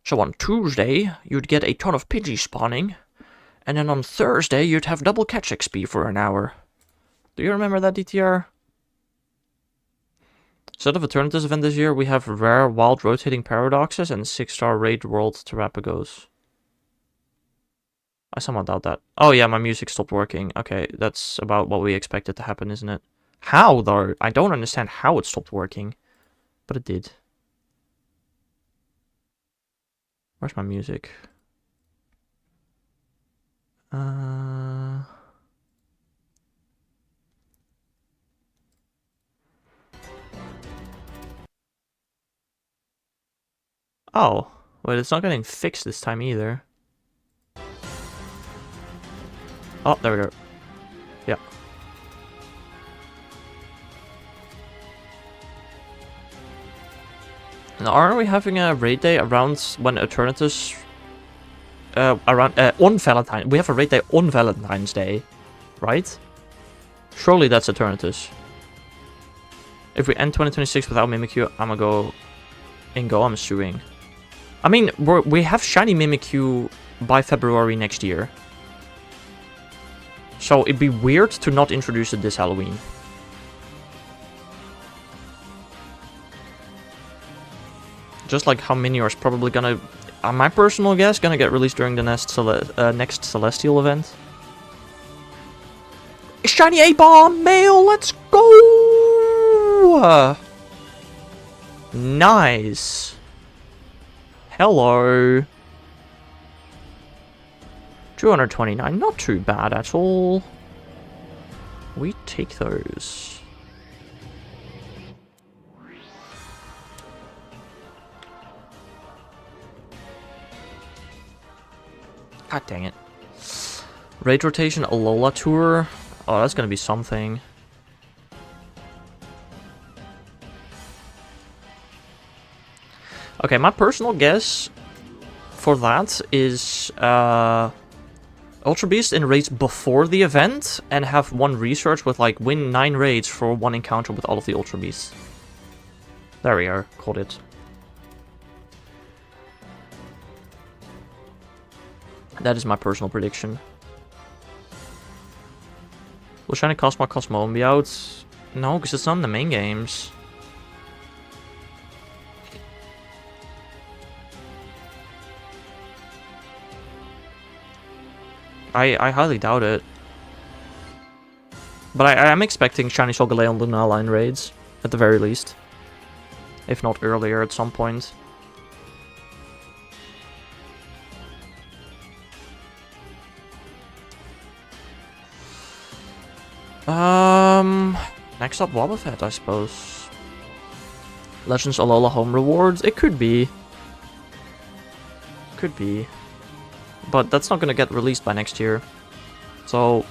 So on Tuesday, you'd get a ton of Pidgey spawning. And then on Thursday, you'd have double catch XP for an hour. Do you remember that, DTR? Instead of Eternatus event this year, we have rare wild rotating paradoxes and 6-star raid world Terrapagos. I somewhat doubt that. Oh yeah, my music stopped working. Okay, that's about what we expected to happen, isn't it? How, though? I don't understand how it stopped working. But it did. Where's my music? Oh, wait, it's not getting fixed this time either. Oh, there we go. Yeah. Now, aren't we having a raid day around when Eternatus... on Valentine... We have a raid day on Valentine's Day, right? Surely that's Eternatus. If we end 2026 without Mimikyu, I'm gonna go... I'm suing. I mean, we have shiny Mimikyu by February next year. So it'd be weird to not introduce it this Halloween. Just like how Minior's probably gonna, my personal guess, gonna get released during the next Celestial event. Shiny A-Bomb! Mail! Let's go! Nice. Hello. 229, not too bad at all. We take those. God dang it. Raid rotation Alola tour. Oh, that's gonna be something. Okay, my personal guess for that is Ultra Beast in raids before the event and have one research with like win 9 raids for one encounter with all of the Ultra Beasts. There we are, called it. That is my personal prediction. Will Shiny Cosmo Cosmo be out? No, because it's not in the main games. I highly doubt it. But I am expecting Shiny Solgaleo and Lunala in raids, at the very least. If not earlier at some point. Next up, Boba Fett, I suppose. Legends Alola home rewards. It could be. Could be. But that's not gonna get released by next year. So,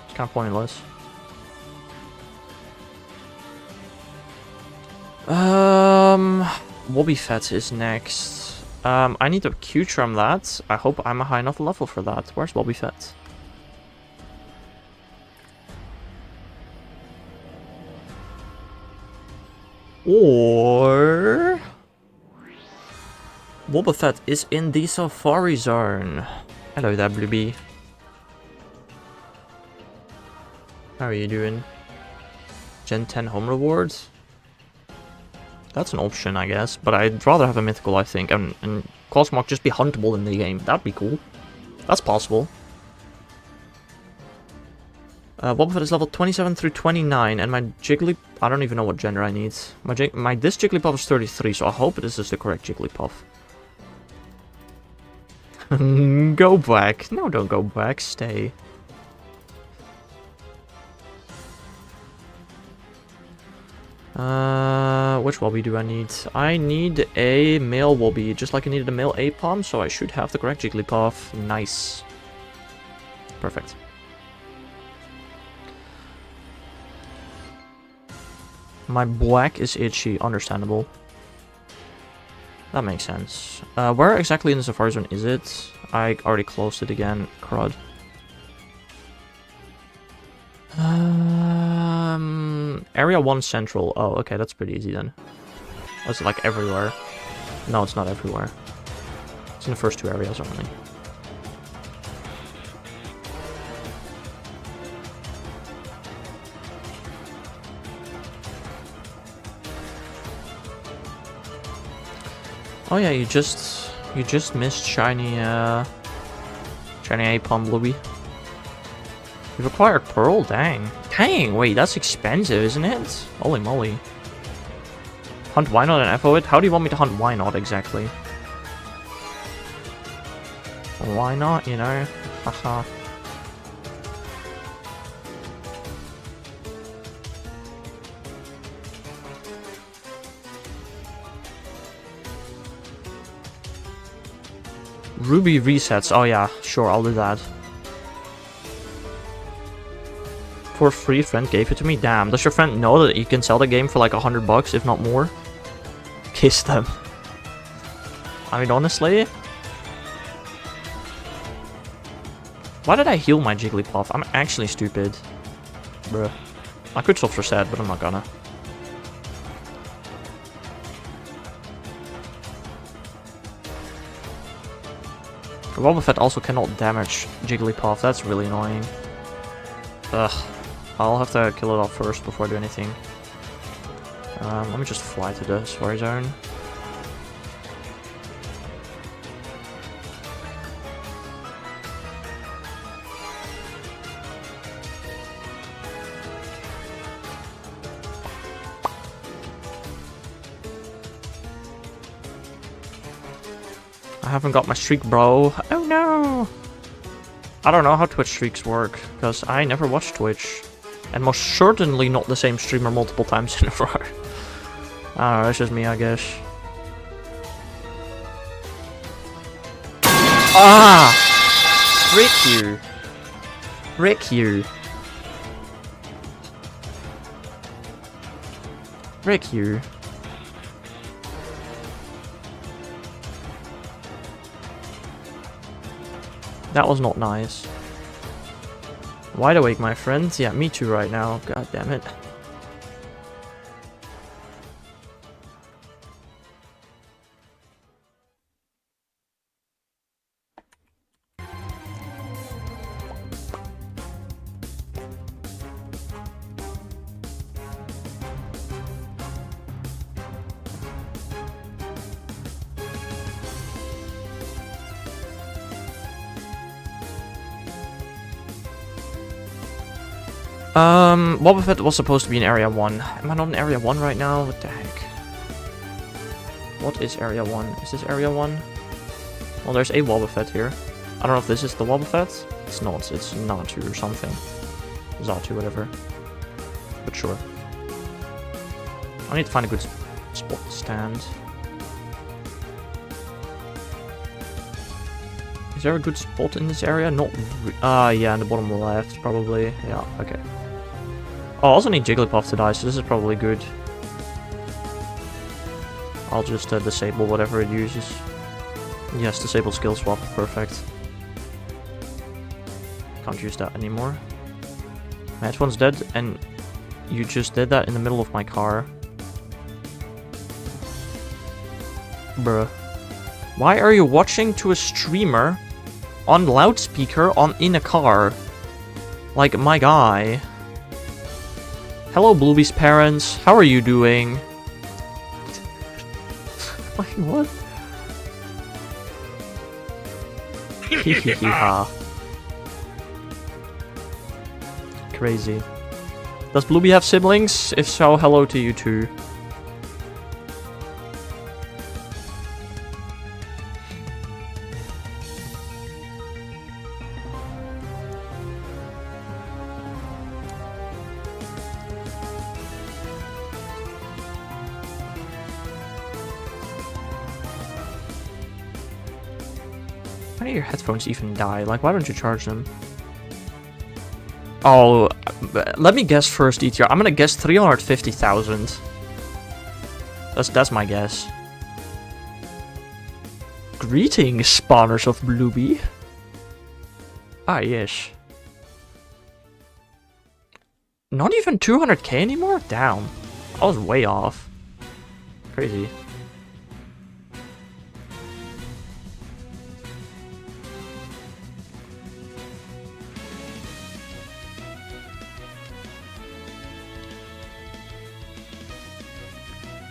it's kind of pointless. Wobby Fett is next. I need to Q-trim that. I hope I'm a high enough level for that. Where's Wobby Fett? Or Boba Fett is in the Safari Zone. Hello there, Bluebee. How are you doing? Gen 10 home rewards? That's an option, I guess, but I'd rather have a mythical, I think, and Cosmog just be huntable in the game. That'd be cool. That's possible. Boba Fett is level 27 through 29, and my Jigglypuff... I don't even know what gender I need. This Jigglypuff is 33, so I hope this is the correct Jigglypuff. Go back. No, don't go back. Stay. Which Wobby do I need? I need a male Wobby, just like I needed a male Apom, so I should have the correct Jigglypuff. Nice. Perfect. My black is itchy, understandable. That makes sense. Where exactly in the Safari Zone is it? I already closed it again. Crud. Area 1 Central. Oh, okay, that's pretty easy then. Oh, is it like everywhere? No, it's not everywhere. It's in the first two areas only. Oh yeah, you just missed shiny Apom Bluey. You've acquired Pearl? Dang. Dang, wait, that's expensive, isn't it? Holy moly. Hunt Wynot and FO it? How do you want me to hunt Wynot exactly? Why not, you know? Haha. Ruby resets. Oh yeah, sure, I'll do that. For free, friend gave it to me. Damn, does your friend know that you can sell the game for like $100, if not more? Kiss them. I mean, honestly, why did I heal my Jigglypuff? I'm actually stupid. Bruh. I could soft reset, but I'm not gonna. Boba Fett also cannot damage Jigglypuff. That's really annoying. Ugh. I'll have to kill it off first before I do anything. Let me just fly to the Safari Zone. I haven't got my streak, bro. Oh no! I don't know how Twitch streaks work, because I never watch Twitch. And most certainly not the same streamer multiple times in a row. I don't know, that's just me, I guess. Ah! Frick you. Frick you. Frick you. That was not nice. Wide awake, my friends. Yeah, me too right now. God damn it. Boba Fett was supposed to be in Area 1. Am I not in Area 1 right now? What the heck? What is Area 1? Is this Area 1? Well, there's a Boba Fett here. I don't know if this is the Boba Fett. It's not. It's Natu or something. Zatu, whatever. But sure. I need to find a good spot to stand. Is there a good spot in this area? Not yeah, in the bottom left, probably. Yeah, okay. Oh, I also need Jigglypuff to die, so this is probably good. I'll just disable whatever it uses. Yes, disable skill swap, perfect. Can't use that anymore. My headphone's dead, and you just did that in the middle of my car. Bruh. Why are you watching to a streamer on loudspeaker in a car? Like, my guy. Hello, Bluebee's parents. How are you doing? Like, what? Heheheha. Crazy. Does Bluebee have siblings? If so, hello to you too. Why do your headphones even die? Like, why don't you charge them? Oh, let me guess first, ETR. I'm gonna guess 350,000. That's my guess. Greetings, spawners of Bluebee. Ah, yes. Not even 200k anymore? Damn. I was way off. Crazy.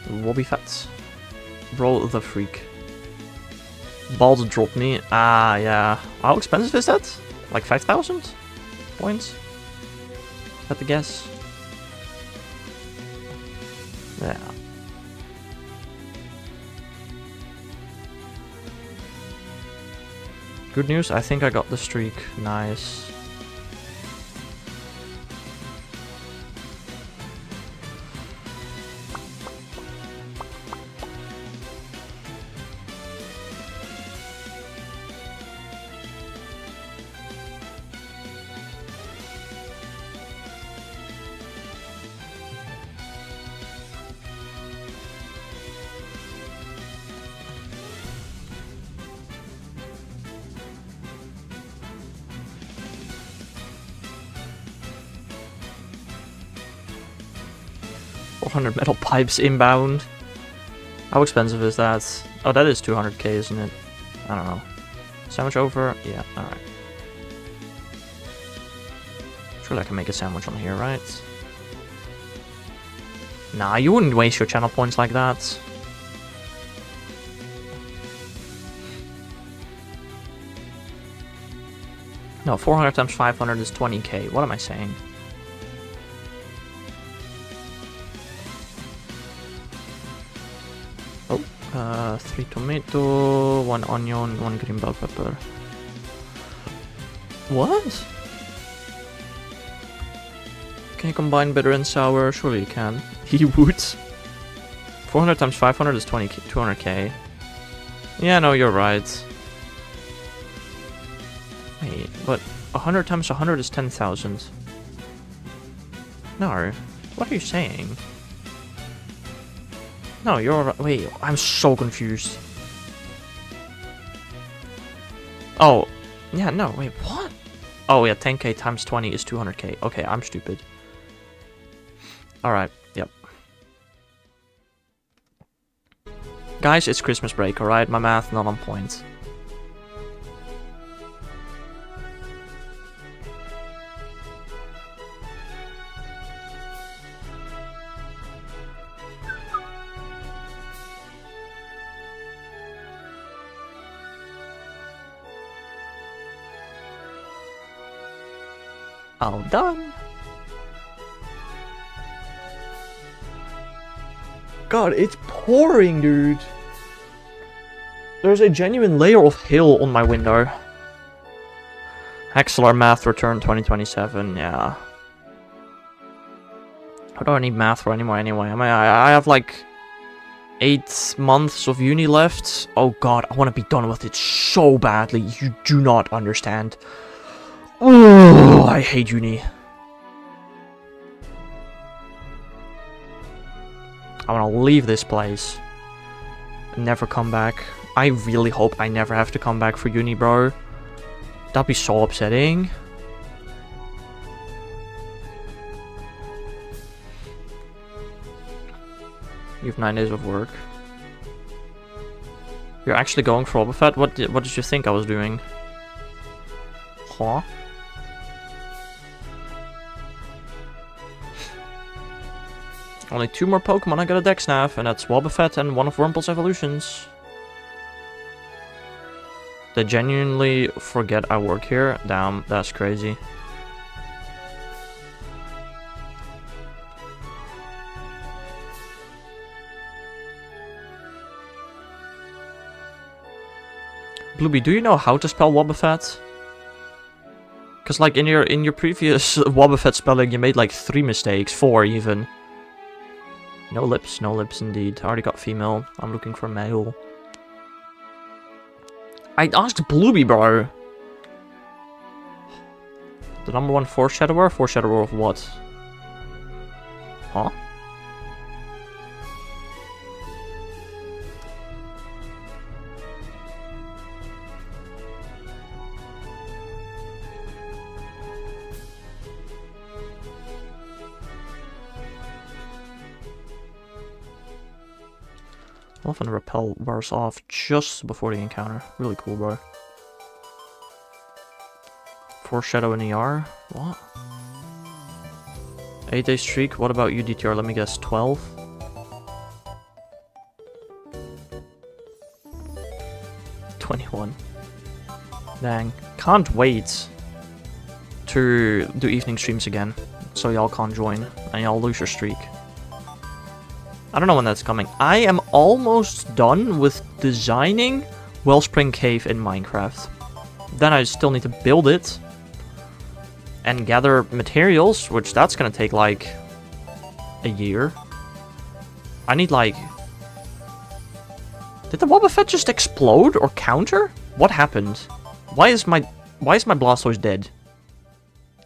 Wobby Fats. Roll the freak. Balls dropped me. Ah, yeah. How expensive is that? Like 5,000 points? Had to guess. Yeah. Good news, I think I got the streak. Nice. Metal pipes inbound. How expensive is that? Oh, that is 200k, isn't it? I don't know. Sandwich over? Yeah, alright. Surely I can make a sandwich on here, right? Nah, you wouldn't waste your channel points like that. No, 400 times 500 is 20k. What am I saying? Oh, 3 tomato, 1 onion, 1 green bell pepper. What? Can you combine bitter and sour? Surely you can. He would. 400 times 500 is 200k. Yeah, no, you're right. Wait, but 100 times 100 is 10,000. No, what are you saying? No, you're... Wait, I'm so confused. Oh, yeah, no, wait, what? Oh, yeah, 10k times 20 is 200k. Okay, I'm stupid. Alright, yep. Guys, it's Christmas break, alright? My math not on point. All done. God, it's pouring, dude. There's a genuine layer of hail on my window. Hexlar Math Return 2027, yeah. I don't need math for anymore anyway. I mean, I have like 8 months of uni left. Oh god, I want to be done with it so badly. You do not understand. Oh, I hate uni. I want to leave this place and never come back. I really hope I never have to come back for uni, bro. That'd be so upsetting. You have 9 days of work. You're actually going for Obafet? What did you think I was doing? Huh? Only 2 more Pokemon I got a Dex Nav, and that's Wobbuffet and one of Wurmple's evolutions. They genuinely forget I work here? Damn, that's crazy. Blueby, do you know how to spell Wobbuffet? Cause like in your previous Wobbuffet spelling you made like 3 mistakes, 4 even. No lips indeed. I already got female. I'm looking for male. I asked Blueby, bro. The number 1 foreshadower? Foreshadower of what? Huh? Often repel wears off just before the encounter. Really cool, bro. Foreshadow in ER? What? 8-day streak? What about you, DTR? Let me guess, 12? $21. Dang. Can't wait to do evening streams again, so y'all can't join, and y'all lose your streak. I don't know when that's coming. I am almost done with designing Wellspring Cave in Minecraft. Then I still need to build it and gather materials, which that's gonna take like a year. I need like... Did the Wobbuffet just explode or counter? What happened? Why is my Blastoise dead?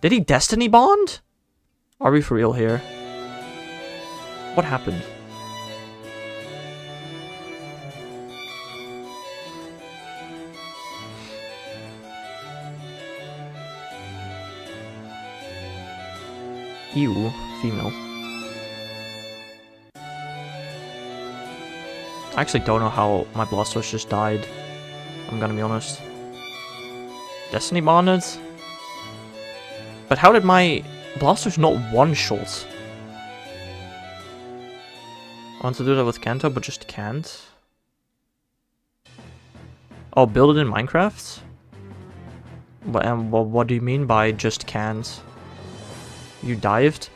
Did he Destiny Bond? Are we for real here? What happened? Ew, female. I actually don't know how my Blastoise just died. I'm gonna be honest. Destiny bonded? But how did my Blastoise not one-shot? I want to do that with Kanto, but just can't. Oh, build it in Minecraft? And what do you mean by just can't? You dived?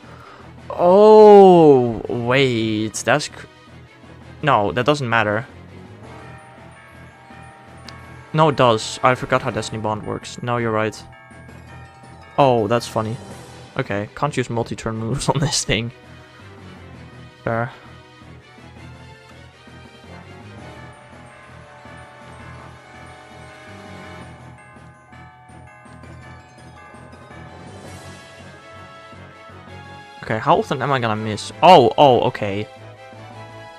Oh, wait, that's... No, that doesn't matter. No, it does. I forgot how Destiny Bond works. No, you're right. Oh, that's funny. Okay, can't use multi-turn moves on this thing. Fair. Okay, how often am I gonna miss? Oh, okay.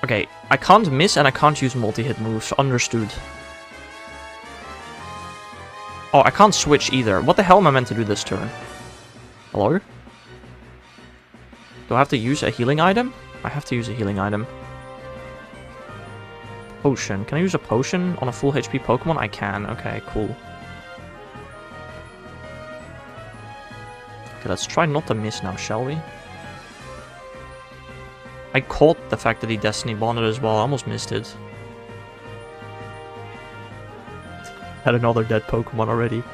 Okay, I can't miss and I can't use multi-hit moves. Understood. Oh, I can't switch either. What the hell am I meant to do this turn? Hello? Do I have to use a healing item? I have to use a healing item. Potion. Can I use a potion on a full HP Pokemon? I can. Okay, cool. Okay, let's try not to miss now, shall we? I caught the fact that he Destiny Bonded as well. I almost missed it. Had another dead Pokemon already.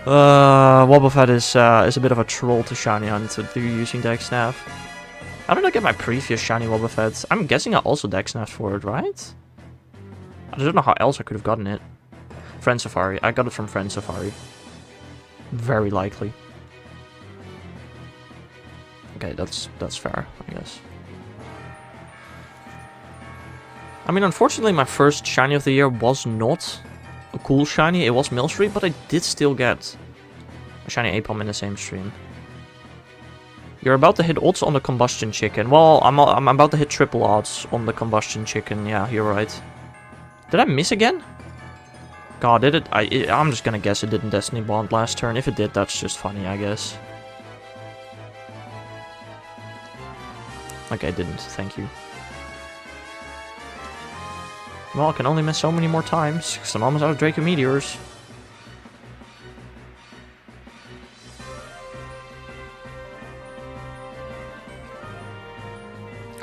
Wobbuffet is a bit of a troll to shiny hunt through using Dex Nav. How did I get my previous shiny Wobbuffet? I'm guessing I also Dex Nav for it, right? I don't know how else I could have gotten it. Friend Safari. I got it from Friend Safari. Very likely. Okay, that's fair, I guess. I mean, unfortunately, my first shiny of the year was not a cool shiny. It was Millstreet, but I did still get a shiny Apom in the same stream. You're about to hit odds on the Combustion Chicken. Well, I'm about to hit triple odds on the Combustion Chicken. Yeah, you're right. Did I miss again? God, did it? I'm just gonna guess it didn't Destiny Bond last turn. If it did, that's just funny, I guess. Okay, it didn't. Thank you. Well, I can only miss so many more times, because I'm almost out of Draco Meteors.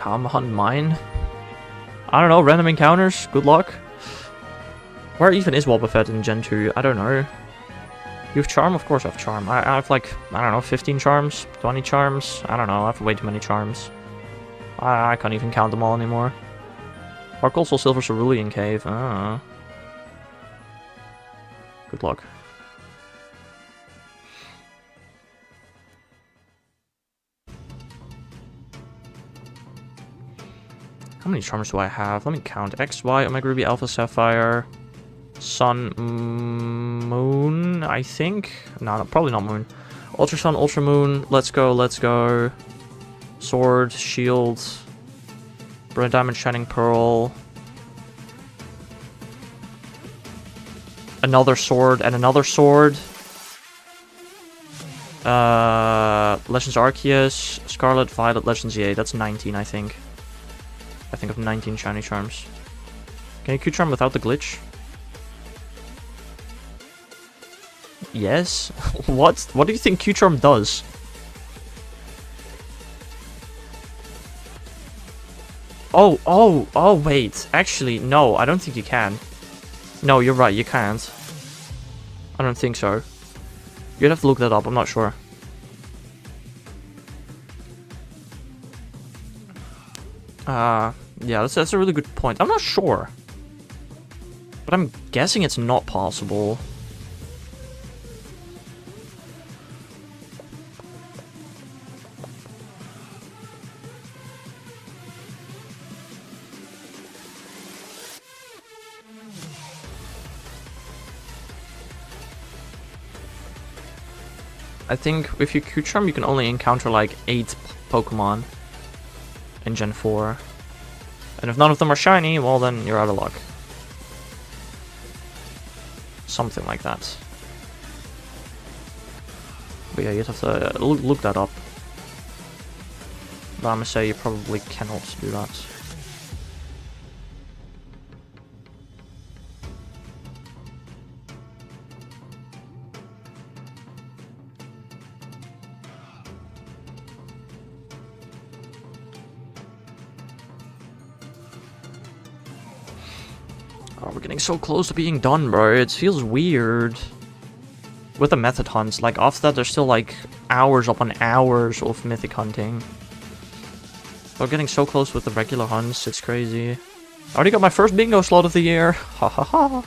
I'm hunting mine. I don't know, random encounters, good luck. Where even is Wobbuffet in Gen 2? I don't know. You have Charm? Of course I have Charm. I have like, I don't know, 15 charms? 20 charms? I don't know, I have way too many charms. I can't even count them all anymore. Mark also Silver Cerulean Cave. Good luck. How many charms do I have? Let me count. X, Y, Omega Ruby, Alpha Sapphire, Sun, Moon, I think? No, probably not Moon. Ultra Sun, Ultra Moon, let's go, let's go. Sword, Shield, Brilliant Diamond, Shining Pearl. Another sword and another sword. Legends Arceus, Scarlet, Violet, Legends EA. That's 19, I think. I think of 19 shiny charms. Can you Q-charm without the glitch? Yes? What? What do you think Q-charm does? Oh, wait. Actually, no, I don't think you can. No, you're right, you can't. I don't think so. You'd have to look that up, I'm not sure. Yeah, that's a really good point. I'm not sure. But I'm guessing it's not possible. I think if you Q-charm, you can only encounter like 8 Pokemon in Gen 4. And if none of them are shiny, well then you're out of luck. Something like that. But yeah, you'd have to look that up. But I'm gonna say you probably cannot do that. Oh, we're getting so close to being done, bro. It feels weird. With the method hunts, like after that there's still like hours upon hours of mythic hunting. We're getting so close with the regular hunts, it's crazy. I already got my first bingo slot of the year. Ha ha ha.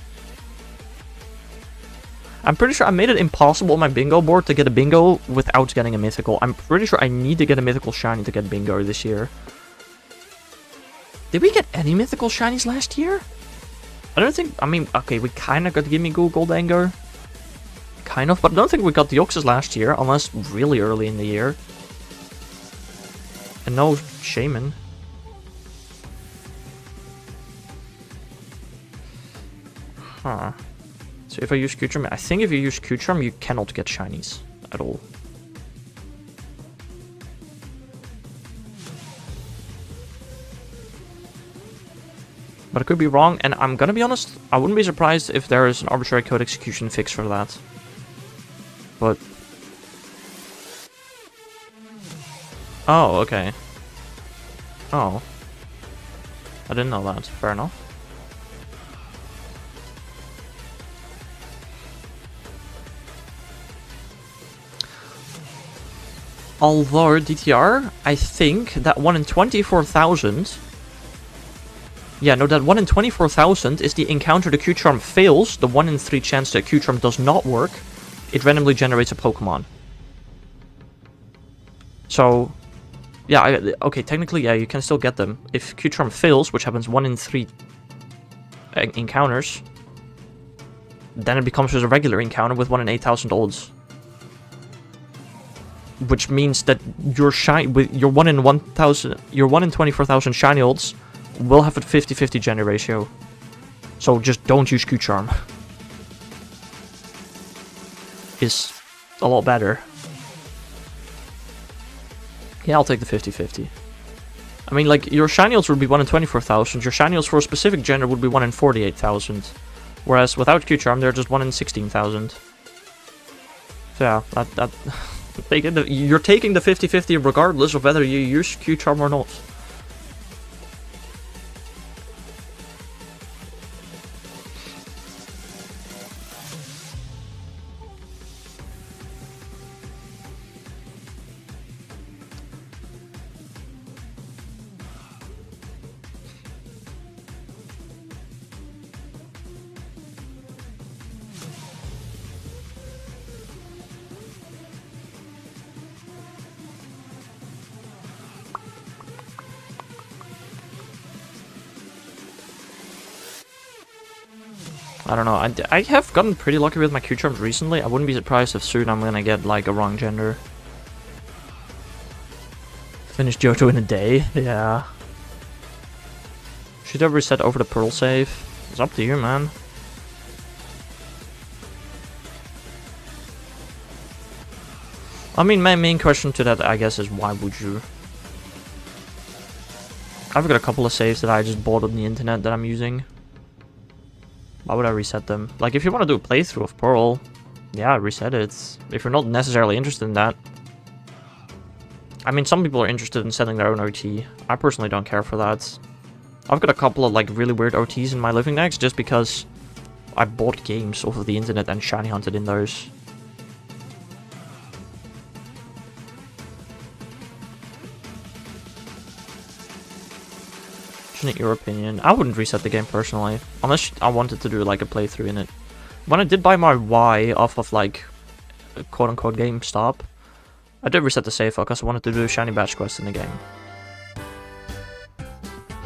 I'm pretty sure I made it impossible on my bingo board to get a bingo without getting a mythical. I'm pretty sure I need to get a mythical shiny to get bingo this year. Did we get any mythical shinies last year? I don't think, I mean, okay, we kind of got Gimme Goo Goldango. Kind of, but I don't think we got the Deoxys last year, unless really early in the year. And no Shaman. Huh. So if I use Q-charm, I think if you use Q-charm, you cannot get shinies at all. But I could be wrong, and I'm gonna be honest, I wouldn't be surprised if there is an arbitrary code execution fix for that. But... oh, okay. Oh. I didn't know that. Fair enough. Although, DTR, I think that 1 in 24,000... yeah, no, that 1 in 24,000 is the encounter the Q-charm fails, the 1 in 3 chance that Q-charm does not work, it randomly generates a Pokemon. So, Yeah, okay, technically, yeah, you can still get them. If Q-Charm fails, which happens 1 in 3 encounters, then it becomes just a regular encounter with 1 in 8,000 odds. Which means that your with your 1 in 1,000, your 1 in 24,000 shiny odds will have a 50-50 gender ratio. So just don't use Q-Charm. Is a lot better. Yeah, I'll take the 50-50. I mean, like, your shiny odds would be 1 in 24,000. Your shiny odds for a specific gender would be 1 in 48,000. Whereas without Q-Charm, they're just 1 in 16,000. So yeah, you're taking the 50-50 regardless of whether you use Q-Charm or not. I don't know, I have gotten pretty lucky with my Q-Charms recently. I wouldn't be surprised if soon I'm gonna get, like, a wrong gender. Finish Johto in a day? Yeah. Should I reset over the Pearl save? It's up to you, man. I mean, my main question to that, I guess, is why would you? I've got a couple of saves that I just bought on the internet that I'm using. Why would I reset them? Like, if you want to do a playthrough of Pearl, yeah, reset it. If you're not necessarily interested in that. I mean, some people are interested in setting their own OT. I personally don't care for that. I've got a couple of, like, really weird OTs in my living decks just because I bought games off of the internet and shiny hunted in those. Your opinion. I wouldn't reset the game personally, unless I wanted to do like a playthrough in it. When I did buy my Y off of like quote-unquote GameStop, I did reset the save file because I wanted to do a shiny batch quest in the game.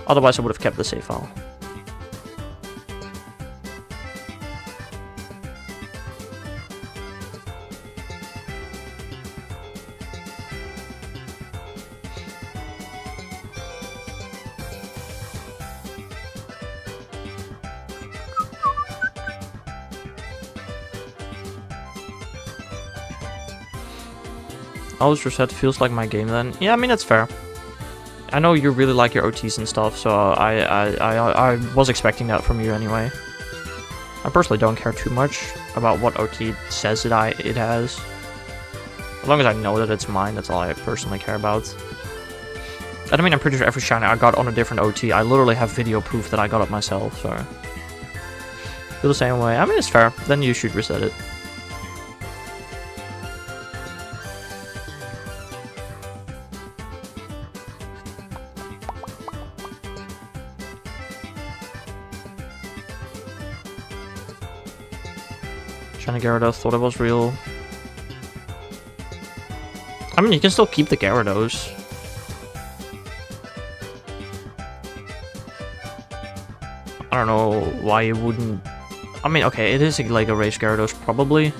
Otherwise I would have kept the save file. Always reset feels like my game then. Yeah, I mean, that's fair. I know you really like your OTs and stuff, so I was expecting that from you anyway. I personally don't care too much about what OT it says it has. As long as I know that it's mine, that's all I personally care about. And I mean, I'm pretty sure every shiny I got on a different OT, I literally have video proof that I got it myself, so... Feel the same way. I mean, it's fair. Then you should reset it. Gyarados thought it was real. I mean, you can still keep the Gyarados. I don't know why you wouldn't... I mean, okay, it is like a race Gyarados, probably.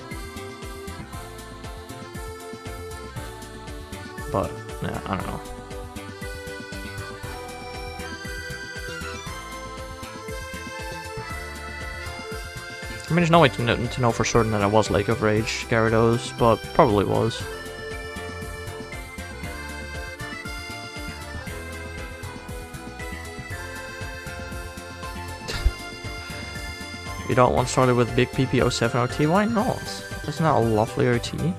But, yeah, I don't know. I mean, there's no way to know for certain that I was Lake of Rage Gyarados, but probably was. You don't want started with Big PP07 OT? Why not? Isn't that a lovely OT?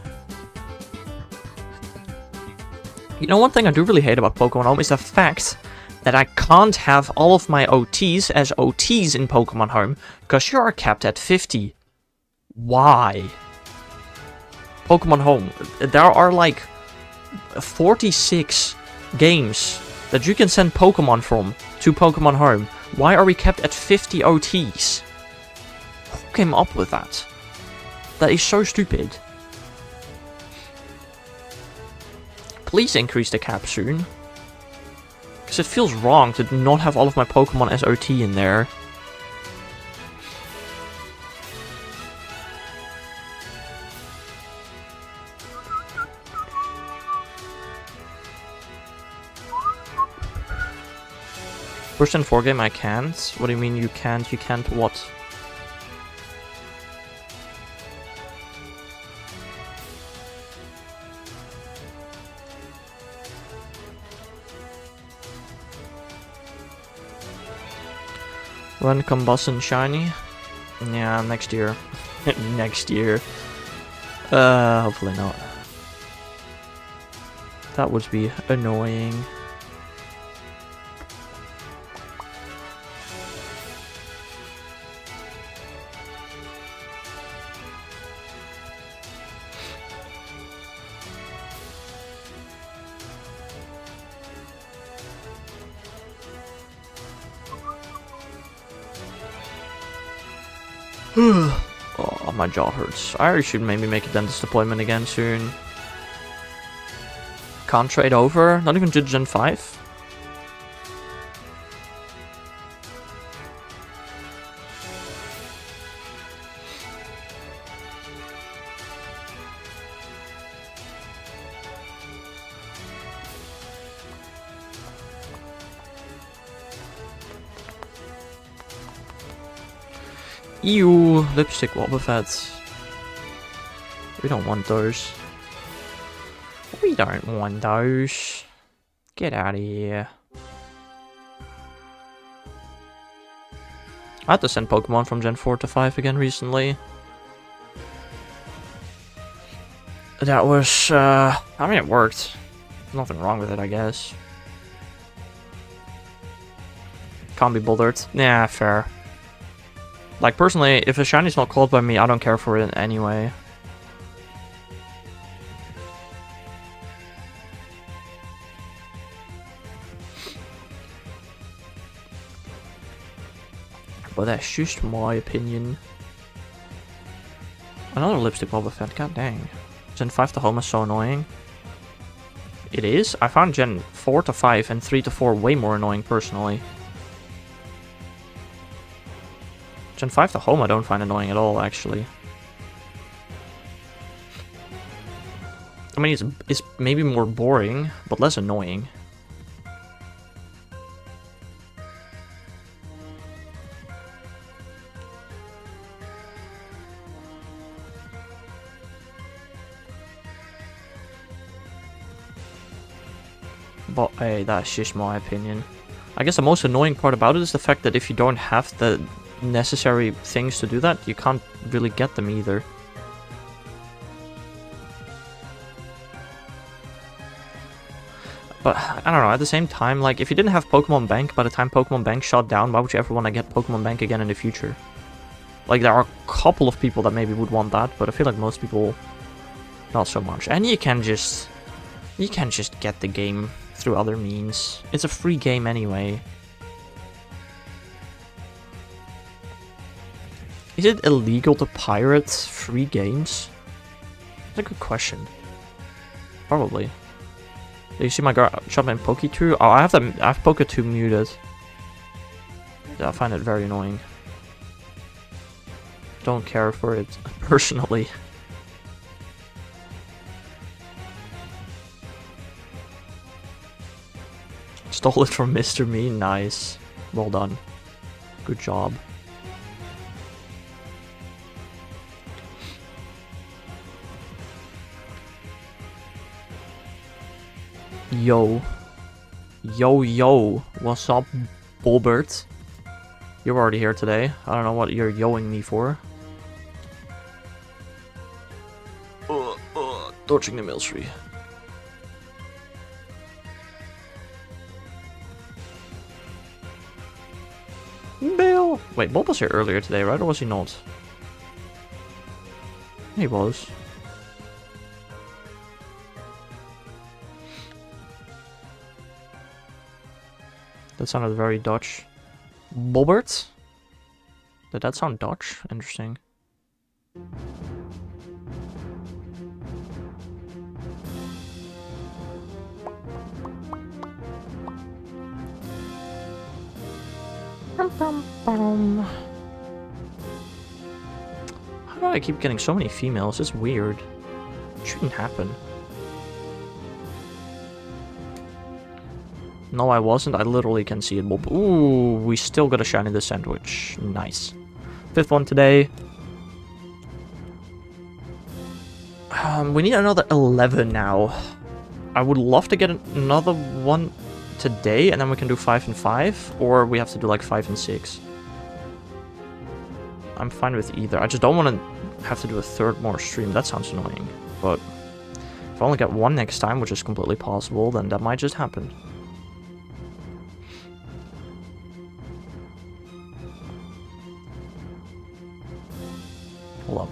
You know, one thing I do really hate about Pokemon Home is the fact that I can't have all of my OTs as OTs in Pokemon Home, because you are capped at 50. Why? Pokemon Home, there are like 46 games that you can send Pokemon from to Pokemon Home. Why are we kept at 50 OTs? Who came up with that? That is so stupid. Please increase the cap soon. Because it feels wrong to not have all of my Pokemon as OT in there. First and 4 game I can't. What do you mean you can't? You can't what? Run Combustion Shiny? Yeah, next year. Next year. Hopefully not. That would be annoying. Oh, my jaw hurts. I should maybe make a dentist appointment again soon. Can't trade over? Not even to Gen 5? Ew, lipstick Wobbuffet. We don't want those. We don't want those. Get out of here. I had to send Pokemon from Gen 4 to 5 again recently. That was, I mean, it worked. Nothing wrong with it, I guess. Can't be bothered. Yeah, fair. Like, personally, if a shiny's not caught by me, I don't care for it anyway. But that's just my opinion. Another lipstick Wobbuffet, god dang. Gen 5 to home is so annoying. It is? I found Gen 4 to 5 and 3 to 4 way more annoying personally. Gen 5 to home I don't find annoying at all, actually. I mean, it's maybe more boring, but less annoying. But hey, that's just my opinion. I guess the most annoying part about it is the fact that if you don't have the necessary things to do that, you can't really get them either. But I don't know, at the same time, like, if you didn't have Pokemon Bank by the time Pokemon Bank shut down, why would you ever want to get Pokemon Bank again in the future? Like, there are a couple of people that maybe would want that, but I feel like most people, not so much. And you can just get the game through other means. It's a free game anyway. Is it illegal to pirate free games? That's a good question. Probably. Do you see my girl shop in Poke2? Oh, I have Poke2 muted. Yeah, I find it very annoying. Don't care for it personally. Stole it from Mr. Me. Nice. Well done. Good job. Yo. Yo. What's up, Bulbert? You're already here today. I don't know what you're yoing me for. Dodging the Milsry. Bill! Wait, Bob was here earlier today, right? Or was he not? He was. That sounded very Dutch. Bobbert? Did that sound Dutch? Interesting. How do I keep getting so many females? It's weird. It shouldn't happen. No, I wasn't. I literally can see it. Ooh, we still got a shiny in the sandwich. Nice. 5th one today. We need another 11 now. I would love to get another one today, and then we can do 5 and 5, or we have to do like 5 and 6. I'm fine with either. I just don't want to have to do a 3rd more stream. That sounds annoying. But if I only get one next time, which is completely possible, then that might just happen. Hold up.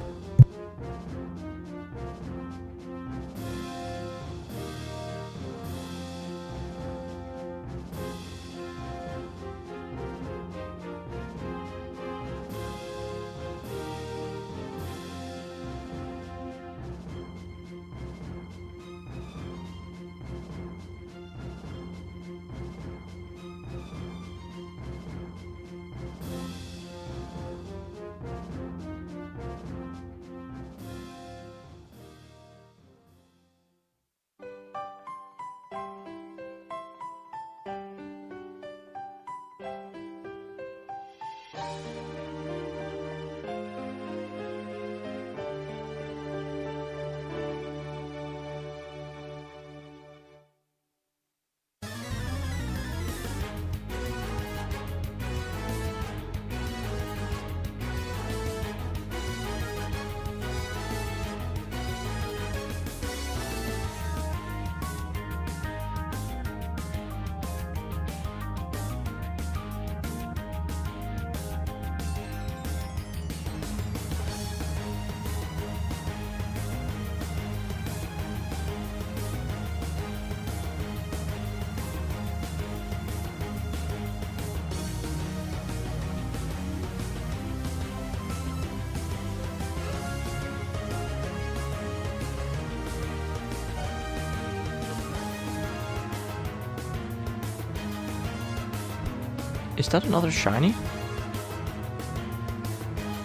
Is that another shiny?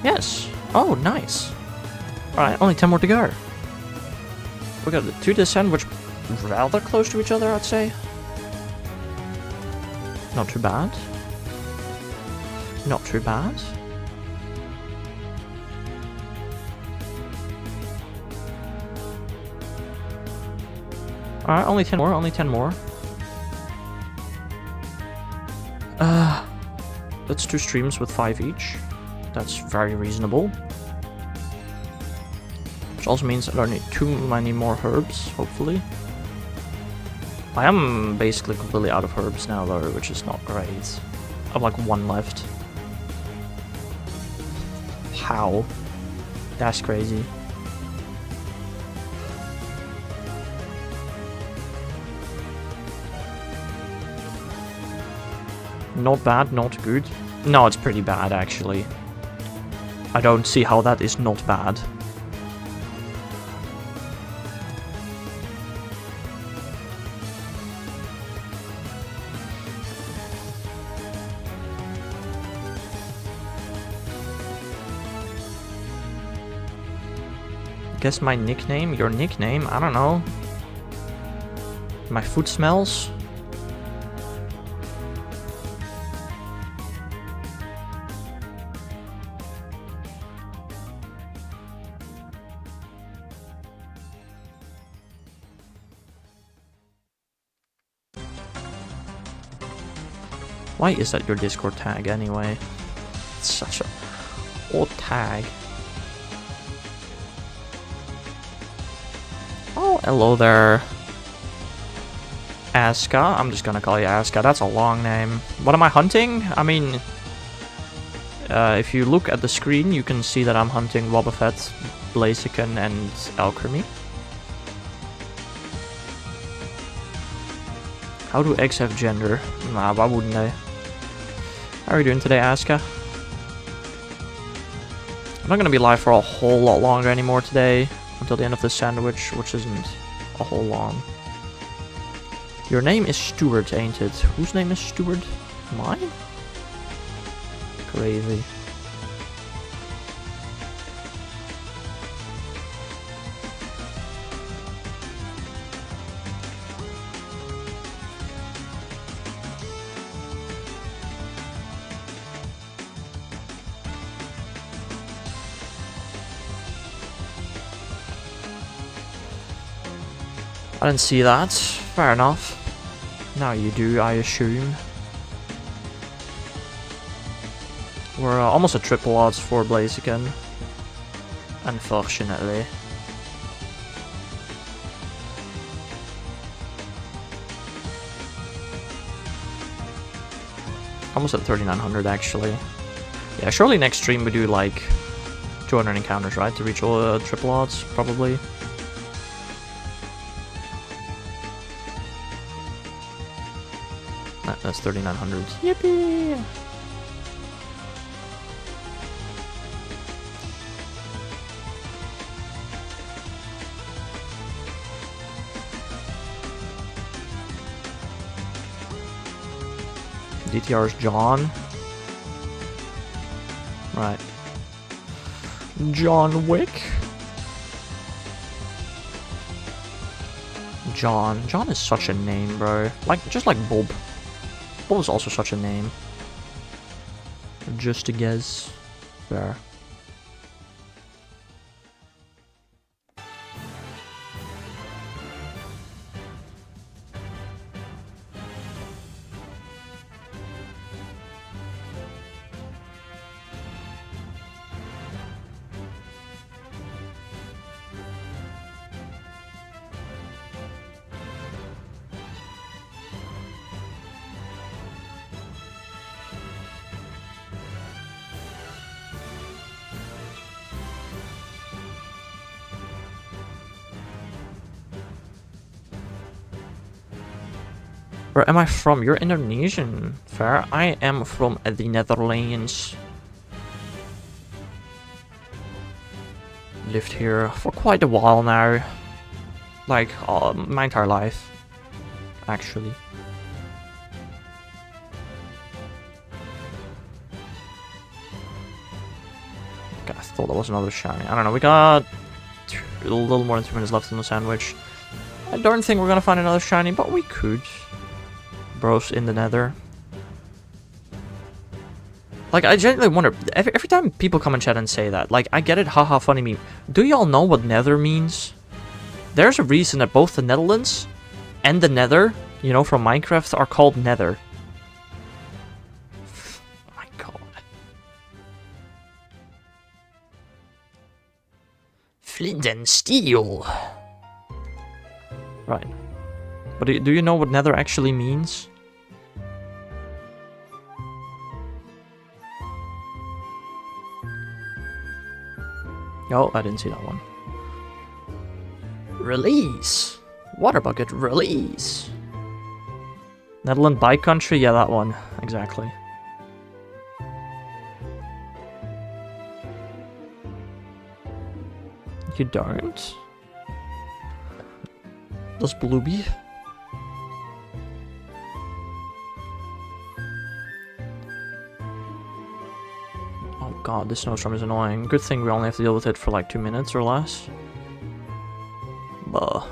Yes. Oh, nice. Alright, only 10 more to go. We got the 2 descend, which rather close to each other, I'd say. Not too bad. Not too bad. Alright, only 10 more, only 10 more. Let's do streams with 5 each. That's very reasonable. Which also means I don't need too many more herbs, hopefully. I am basically completely out of herbs now though, which is not great. I have like 1 left. How? That's crazy. Not bad, not good. No, it's pretty bad, actually. I don't see how that is not bad. Guess my nickname? Your nickname? I don't know. My food smells? Why is that your Discord tag anyway? It's such a old tag. Oh, hello there. Aska. I'm just gonna call you Aska. That's a long name. What am I hunting? I mean, if you look at the screen, you can see that I'm hunting Wobbuffet, Blaziken, and Alchemy. How do eggs have gender? Nah, why wouldn't they? How are you doing today, Aska? I'm not gonna be live for a whole lot longer anymore today, until the end of the sandwich, which isn't a whole long. Your name is Stuart, ain't it? Whose name is Stuart? Mine? crazy. I didn't see that. Fair enough. Now you do, I assume. We're almost at triple odds for Blaziken. Unfortunately. Almost at 3,900 actually. Yeah, surely next stream we do like 200 encounters, right? To reach all triple odds, probably. That's 3,900. Yippee! DTR's John. Right. John Wick. John. John is such a name, bro. Like, just like Bob. Bob is also such a name. Just a guess. Fair. Where am I from? You're Indonesian. Fair. I am from the Netherlands. Lived here for quite a while now. Like, my entire life. Actually. I thought that was another shiny. I don't know, we got a little more than 2 minutes left in the sandwich. I don't think we're gonna find another shiny, but we could. Bros in the nether. Like, I genuinely wonder, every time people come in chat and say that, like, I get it, haha, funny meme. Do y'all know what nether means? There's a reason that both the Netherlands and the nether, you know, from Minecraft, are called nether. Oh my god. Flint and steel. Right. But do you know what nether actually means? Oh, I didn't see that one. Release! Water bucket, release! Netherland bike country? Yeah, that one. Exactly. You don't? Does Blueby? Oh god, this snowstorm is annoying. Good thing we only have to deal with it for like 2 minutes or less. Buh.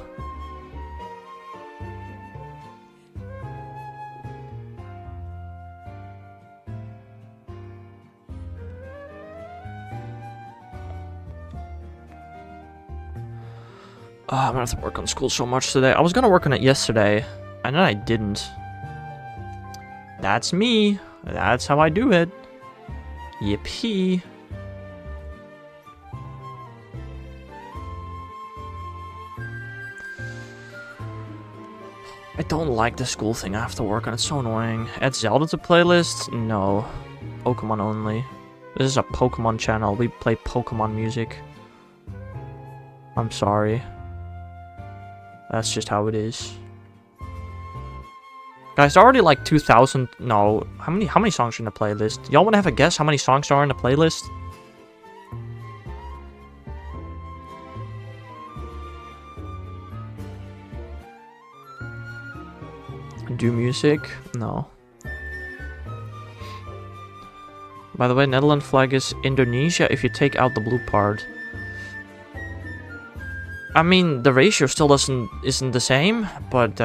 I'm gonna have to work on school so much today. I was gonna work on it yesterday, and then I didn't. That's me. That's how I do it. Yippee. I don't like the school thing I have to work on. It's so annoying. Add Zelda to playlist? No. Pokemon only. This is a Pokemon channel. We play Pokemon music. I'm sorry. That's just how it is. Guys, there are already like 2,000. No, how many songs are in the playlist? Y'all want to have a guess how many songs there are in the playlist? Do music? No. By the way, Netherlands flag is Indonesia if you take out the blue part. I mean, the ratio still isn't the same, but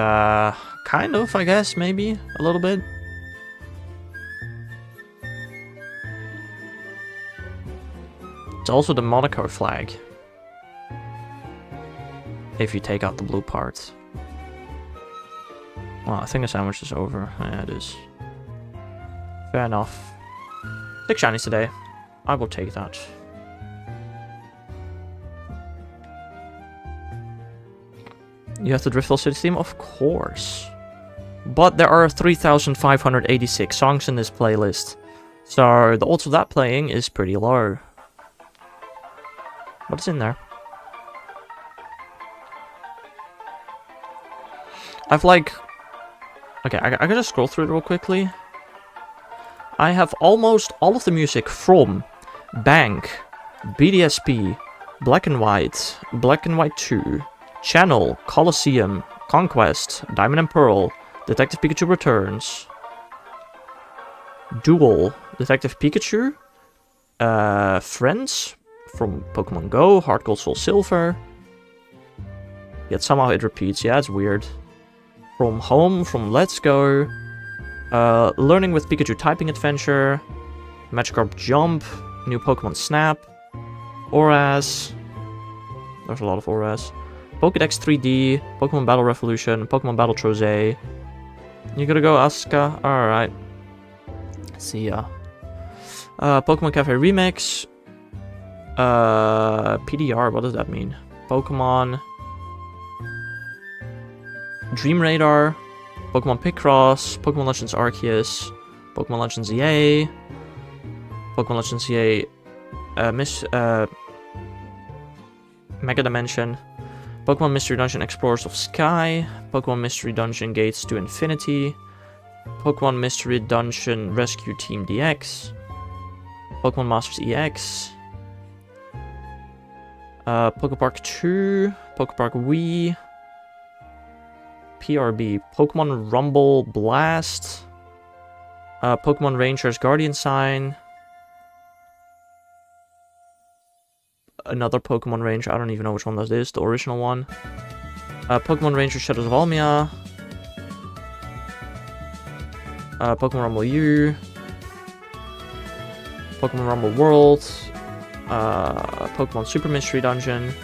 kind of, I guess, maybe a little bit. It's also the Monaco flag. If you take out the blue part. Well, I think the sandwich is over. Yeah, it is. Fair enough. 6 shinies today. I will take that. You have the Driftville City theme? Of course. But there are 3,586 songs in this playlist. So the odds of that playing is pretty low. But it's in there. I've like... Okay, I gotta scroll through it real quickly. I have almost all of the music from Bank, BDSP, Black and White 2, Channel, Colosseum, Conquest, Diamond and Pearl, Detective Pikachu Returns, Duel, Detective Pikachu, Friends from Pokemon Go, Heart Gold, Soul Silver. Yet somehow it repeats, yeah, it's weird. From Home, from Let's Go, Learning with Pikachu Typing Adventure, Magikarp Jump, New Pokemon Snap, Auras, there's a lot of Auras, Pokédex 3D, Pokemon Battle Revolution, Pokemon Battle Trose. You gotta go, Asuka? Alright. See ya. Pokemon Cafe Remix, PDR, what does that mean? Pokemon Dream Radar, Pokemon Picross, Pokemon Legends Arceus, Pokemon Legends EA, Pokemon Legends EA, Mega Dimension, Pokemon Mystery Dungeon Explorers of Sky, Pokemon Mystery Dungeon Gates to Infinity, Pokemon Mystery Dungeon Rescue Team DX, Pokemon Masters EX, Pokepark 2, Pokepark Wii, PRB, Pokemon Rumble Blast, Pokemon Rangers Guardian Sign, another Pokemon Ranger, I don't even know which one that is, the original one, Pokemon Ranger Shadows of Almia, Pokemon Rumble U, Pokemon Rumble World, Pokemon Super Mystery Dungeon,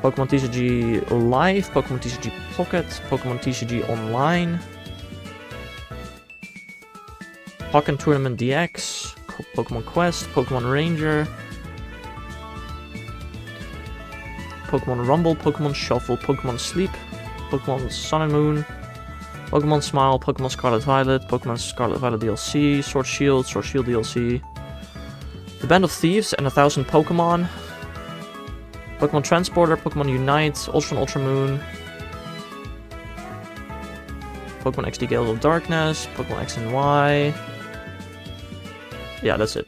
Pokemon TCG Live, Pokemon TCG Pocket, Pokemon TCG Online, Pokken Tournament DX, Pokemon Quest, Pokemon Ranger, Pokemon Rumble, Pokemon Shuffle, Pokemon Sleep, Pokemon Sun and Moon, Pokemon Smile, Pokemon Scarlet Violet, Pokemon Scarlet Violet DLC, Sword Shield DLC, The Band of Thieves and 1,000 Pokemon, Pokemon Transporter, Pokemon Unite, Ultra and Ultra Moon, Pokemon XD Gales of Darkness, Pokemon X and Y. Yeah, that's it.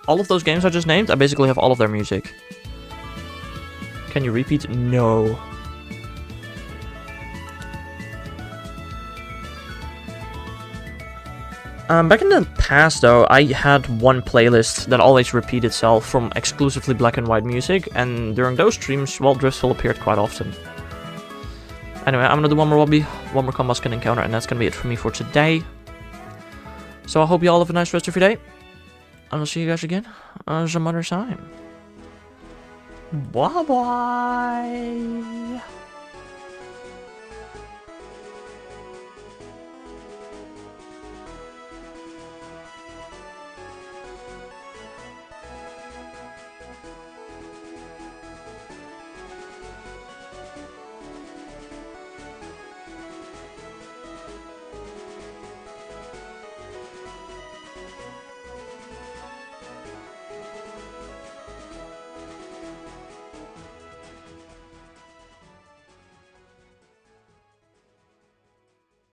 All of those games I just named, I basically have all of their music. Can you repeat? No. Back in the past, though, I had one playlist that always repeated itself from exclusively Black and White music, and during those streams, well, Driftville appeared quite often. Anyway, I'm gonna do one more lobby, one more combat skin encounter, and that's gonna be it for me for today. So I hope you all have a nice rest of your day, and I'll see you guys again some other time. Bye-bye!